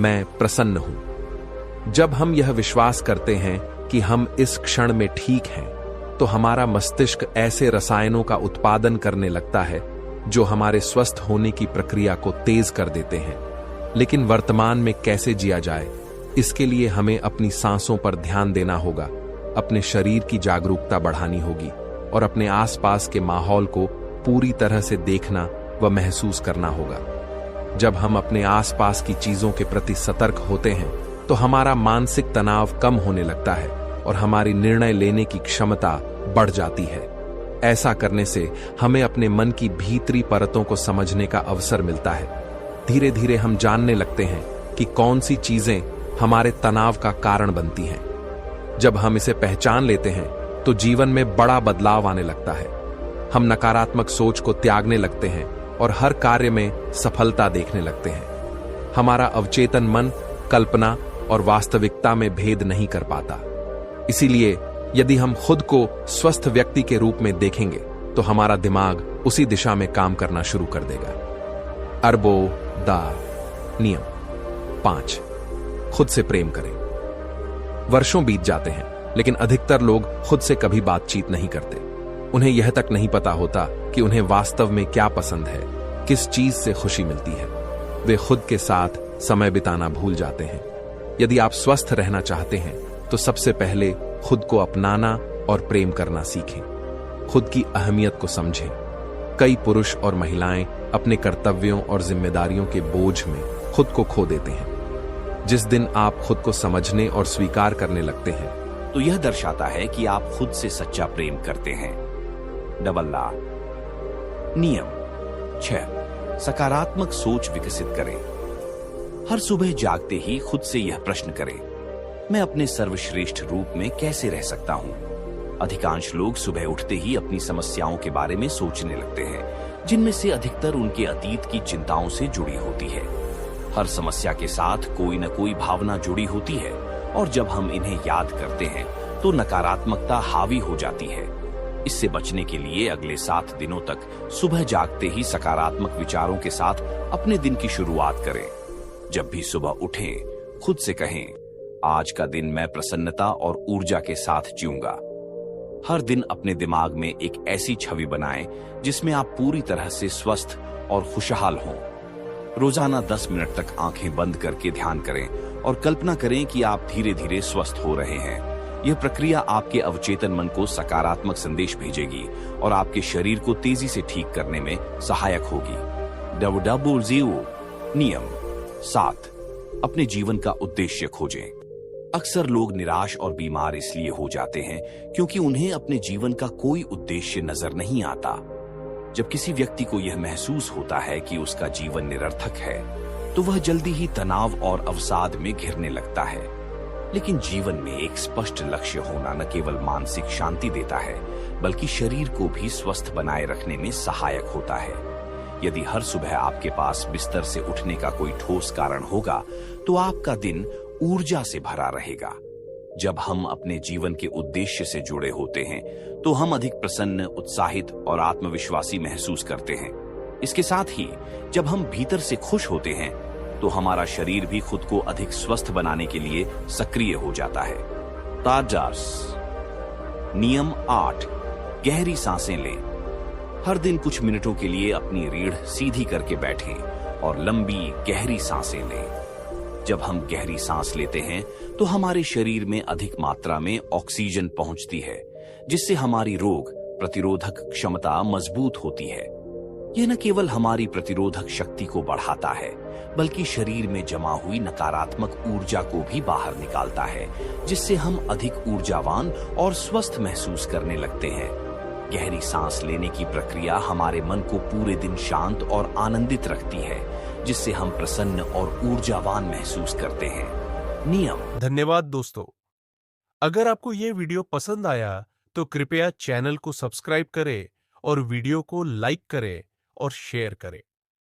मैं प्रसन्न हूं। जब हम यह विश्वास करते हैं कि हम इस क्षण में ठीक हैं, तो हमारा मस्तिष्क ऐसे रसायनों का उत्पादन करने लगता है जो हमारे स्वस्थ होने की प्रक्रिया को तेज कर देते हैं। लेकिन वर्तमान में कैसे जिया जाए, इसके लिए हमें अपनी सांसों पर ध्यान देना होगा, अपने शरीर की जागरूकता बढ़ानी होगी और अपने आसपास के माहौल को पूरी तरह से देखना व महसूस करना होगा। जब हम अपने आसपास की चीजों के प्रति सतर्क होते हैं, तो हमारा मानसिक तनाव कम होने लगता है और हमारी निर्णय लेने की क्षमता बढ़ जाती है। ऐसा करने से हमें अपने मन की भीतरी परतों को समझने का अवसर मिलता है। धीरे धीरे हम जानने लगते हैं कि कौन सी चीजें हमारे तनाव का कारण बनती हैं। जब हम इसे पहचान लेते हैं, तो जीवन में बड़ा बदलाव आने लगता है। हम नकारात्मक सोच को त्यागने लगते हैं और हर कार्य में सफलता देखने लगते हैं। हमारा अवचेतन मन कल्पना और वास्तविकता में भेद नहीं कर पाता। इसीलिए यदि हम खुद को स्वस्थ व्यक्ति के रूप में देखेंगे, तो हमारा दिमाग उसी दिशा में काम करना शुरू कर देगा। अरबो दा नियम 5, खुद से प्रेम करें। वर्षों बीत जाते हैं, लेकिन अधिकतर लोग खुद से कभी बातचीत नहीं करते। उन्हें यह तक नहीं पता होता कि उन्हें वास्तव में क्या पसंद है, किस चीज से खुशी मिलती है। वे खुद के साथ समय बिताना भूल जाते हैं। यदि आप स्वस्थ रहना चाहते हैं, तो सबसे पहले खुद को अपनाना और प्रेम करना सीखें। खुद की अहमियत को समझें। कई पुरुष और महिलाएं अपने कर्तव्यों और जिम्मेदारियों के बोझ में खुद को खो देते हैं। जिस दिन आप खुद को समझने और स्वीकार करने लगते हैं, तो यह दर्शाता है कि आप खुद से सच्चा प्रेम करते हैं। डबल ला नियम 6, सकारात्मक सोच विकसित करें। हर सुबह जागते ही खुद से यह प्रश्न करें, मैं अपने सर्वश्रेष्ठ रूप में कैसे रह सकता हूं। अधिकांश लोग सुबह उठते ही अपनी समस्याओं के बारे में सोचने लगते हैं, जिनमें से अधिकतर उनके अतीत की चिंताओं से जुड़ी होती है। हर समस्या के साथ कोई न कोई भावना जुड़ी होती है, और जब हम इन्हें याद करते हैं, तो नकारात्मकता हावी हो जाती है। इससे बचने के लिए अगले 7 दिनों तक सुबह जागते ही सकारात्मक विचारों के साथ अपने दिन की शुरुआत करें। जब भी सुबह उठें, खुद से कहें, आज का दिन मैं प्रसन्नता और ऊर्जा के साथ जीऊंगा। हर दिन अपने दिमाग में एक ऐसी छवि बनाएं जिसमें आप पूरी तरह से स्वस्थ और खुशहाल हों। रोजाना 10 मिनट तक आंखें बंद करके ध्यान करें और कल्पना करें कि आप धीरे धीरे स्वस्थ हो रहे हैं। यह प्रक्रिया आपके अवचेतन मन को सकारात्मक संदेश भेजेगी और आपके शरीर को तेजी से ठीक करने में सहायक होगी। नियम 7, अपने जीवन का उद्देश्य खोजें। अक्सर लोग निराश और बीमार इसलिए हो जाते हैं क्योंकि उन्हें अपने जीवन का कोई उद्देश्य नजर नहीं आता। जब किसी व्यक्ति को यह महसूस होता है कि उसका जीवन निरर्थक है, तो वह जल्दी ही तनाव और अवसाद में घिरने लगता है। लेकिन जीवन में एक स्पष्ट लक्ष्य होना न केवल मानसिक शांति देता है, बल्कि शरीर को भी स्वस्थ बनाए रखने में सहायक होता है। यदि हर सुबह आपके पास बिस्तर से उठने का कोई ठोस कारण होगा, तो आपका दिन ऊर्जा से भरा रहेगा। जब हम अपने जीवन के उद्देश्य से जुड़े होते हैं, तो हम अधिक प्रसन्न, उत्साहित और आत्मविश्वासी महसूस करते हैं। इसके साथ ही जब हम भीतर से खुश होते हैं, तो हमारा शरीर भी खुद को अधिक स्वस्थ बनाने के लिए सक्रिय हो जाता है। ताजास नियम 8, गहरी सांसें लें। हर दिन कुछ मिनटों के लिए अपनी रीढ़ सीधी करके बैठें और लंबी गहरी सांसें लें। जब हम गहरी सांस लेते हैं, तो हमारे शरीर में अधिक मात्रा में ऑक्सीजन पहुंचती है, जिससे हमारी रोग प्रतिरोधक क्षमता मजबूत होती है। यह न केवल हमारी प्रतिरोधक शक्ति को बढ़ाता है, बल्कि शरीर में जमा हुई नकारात्मक ऊर्जा को भी बाहर निकालता है, जिससे हम अधिक ऊर्जावान और स्वस्थ महसूस करने लगते हैं। गहरी सांस लेने की प्रक्रिया हमारे मन को पूरे दिन शांत और आनंदित रखती है, जिससे हम प्रसन्न और ऊर्जावान महसूस करते हैं। नियम। धन्यवाद दोस्तों। अगर आपको ये वीडियो पसंद आया तो कृपया चैनल को सब्सक्राइब करें और वीडियो को लाइक करें और शेयर करें।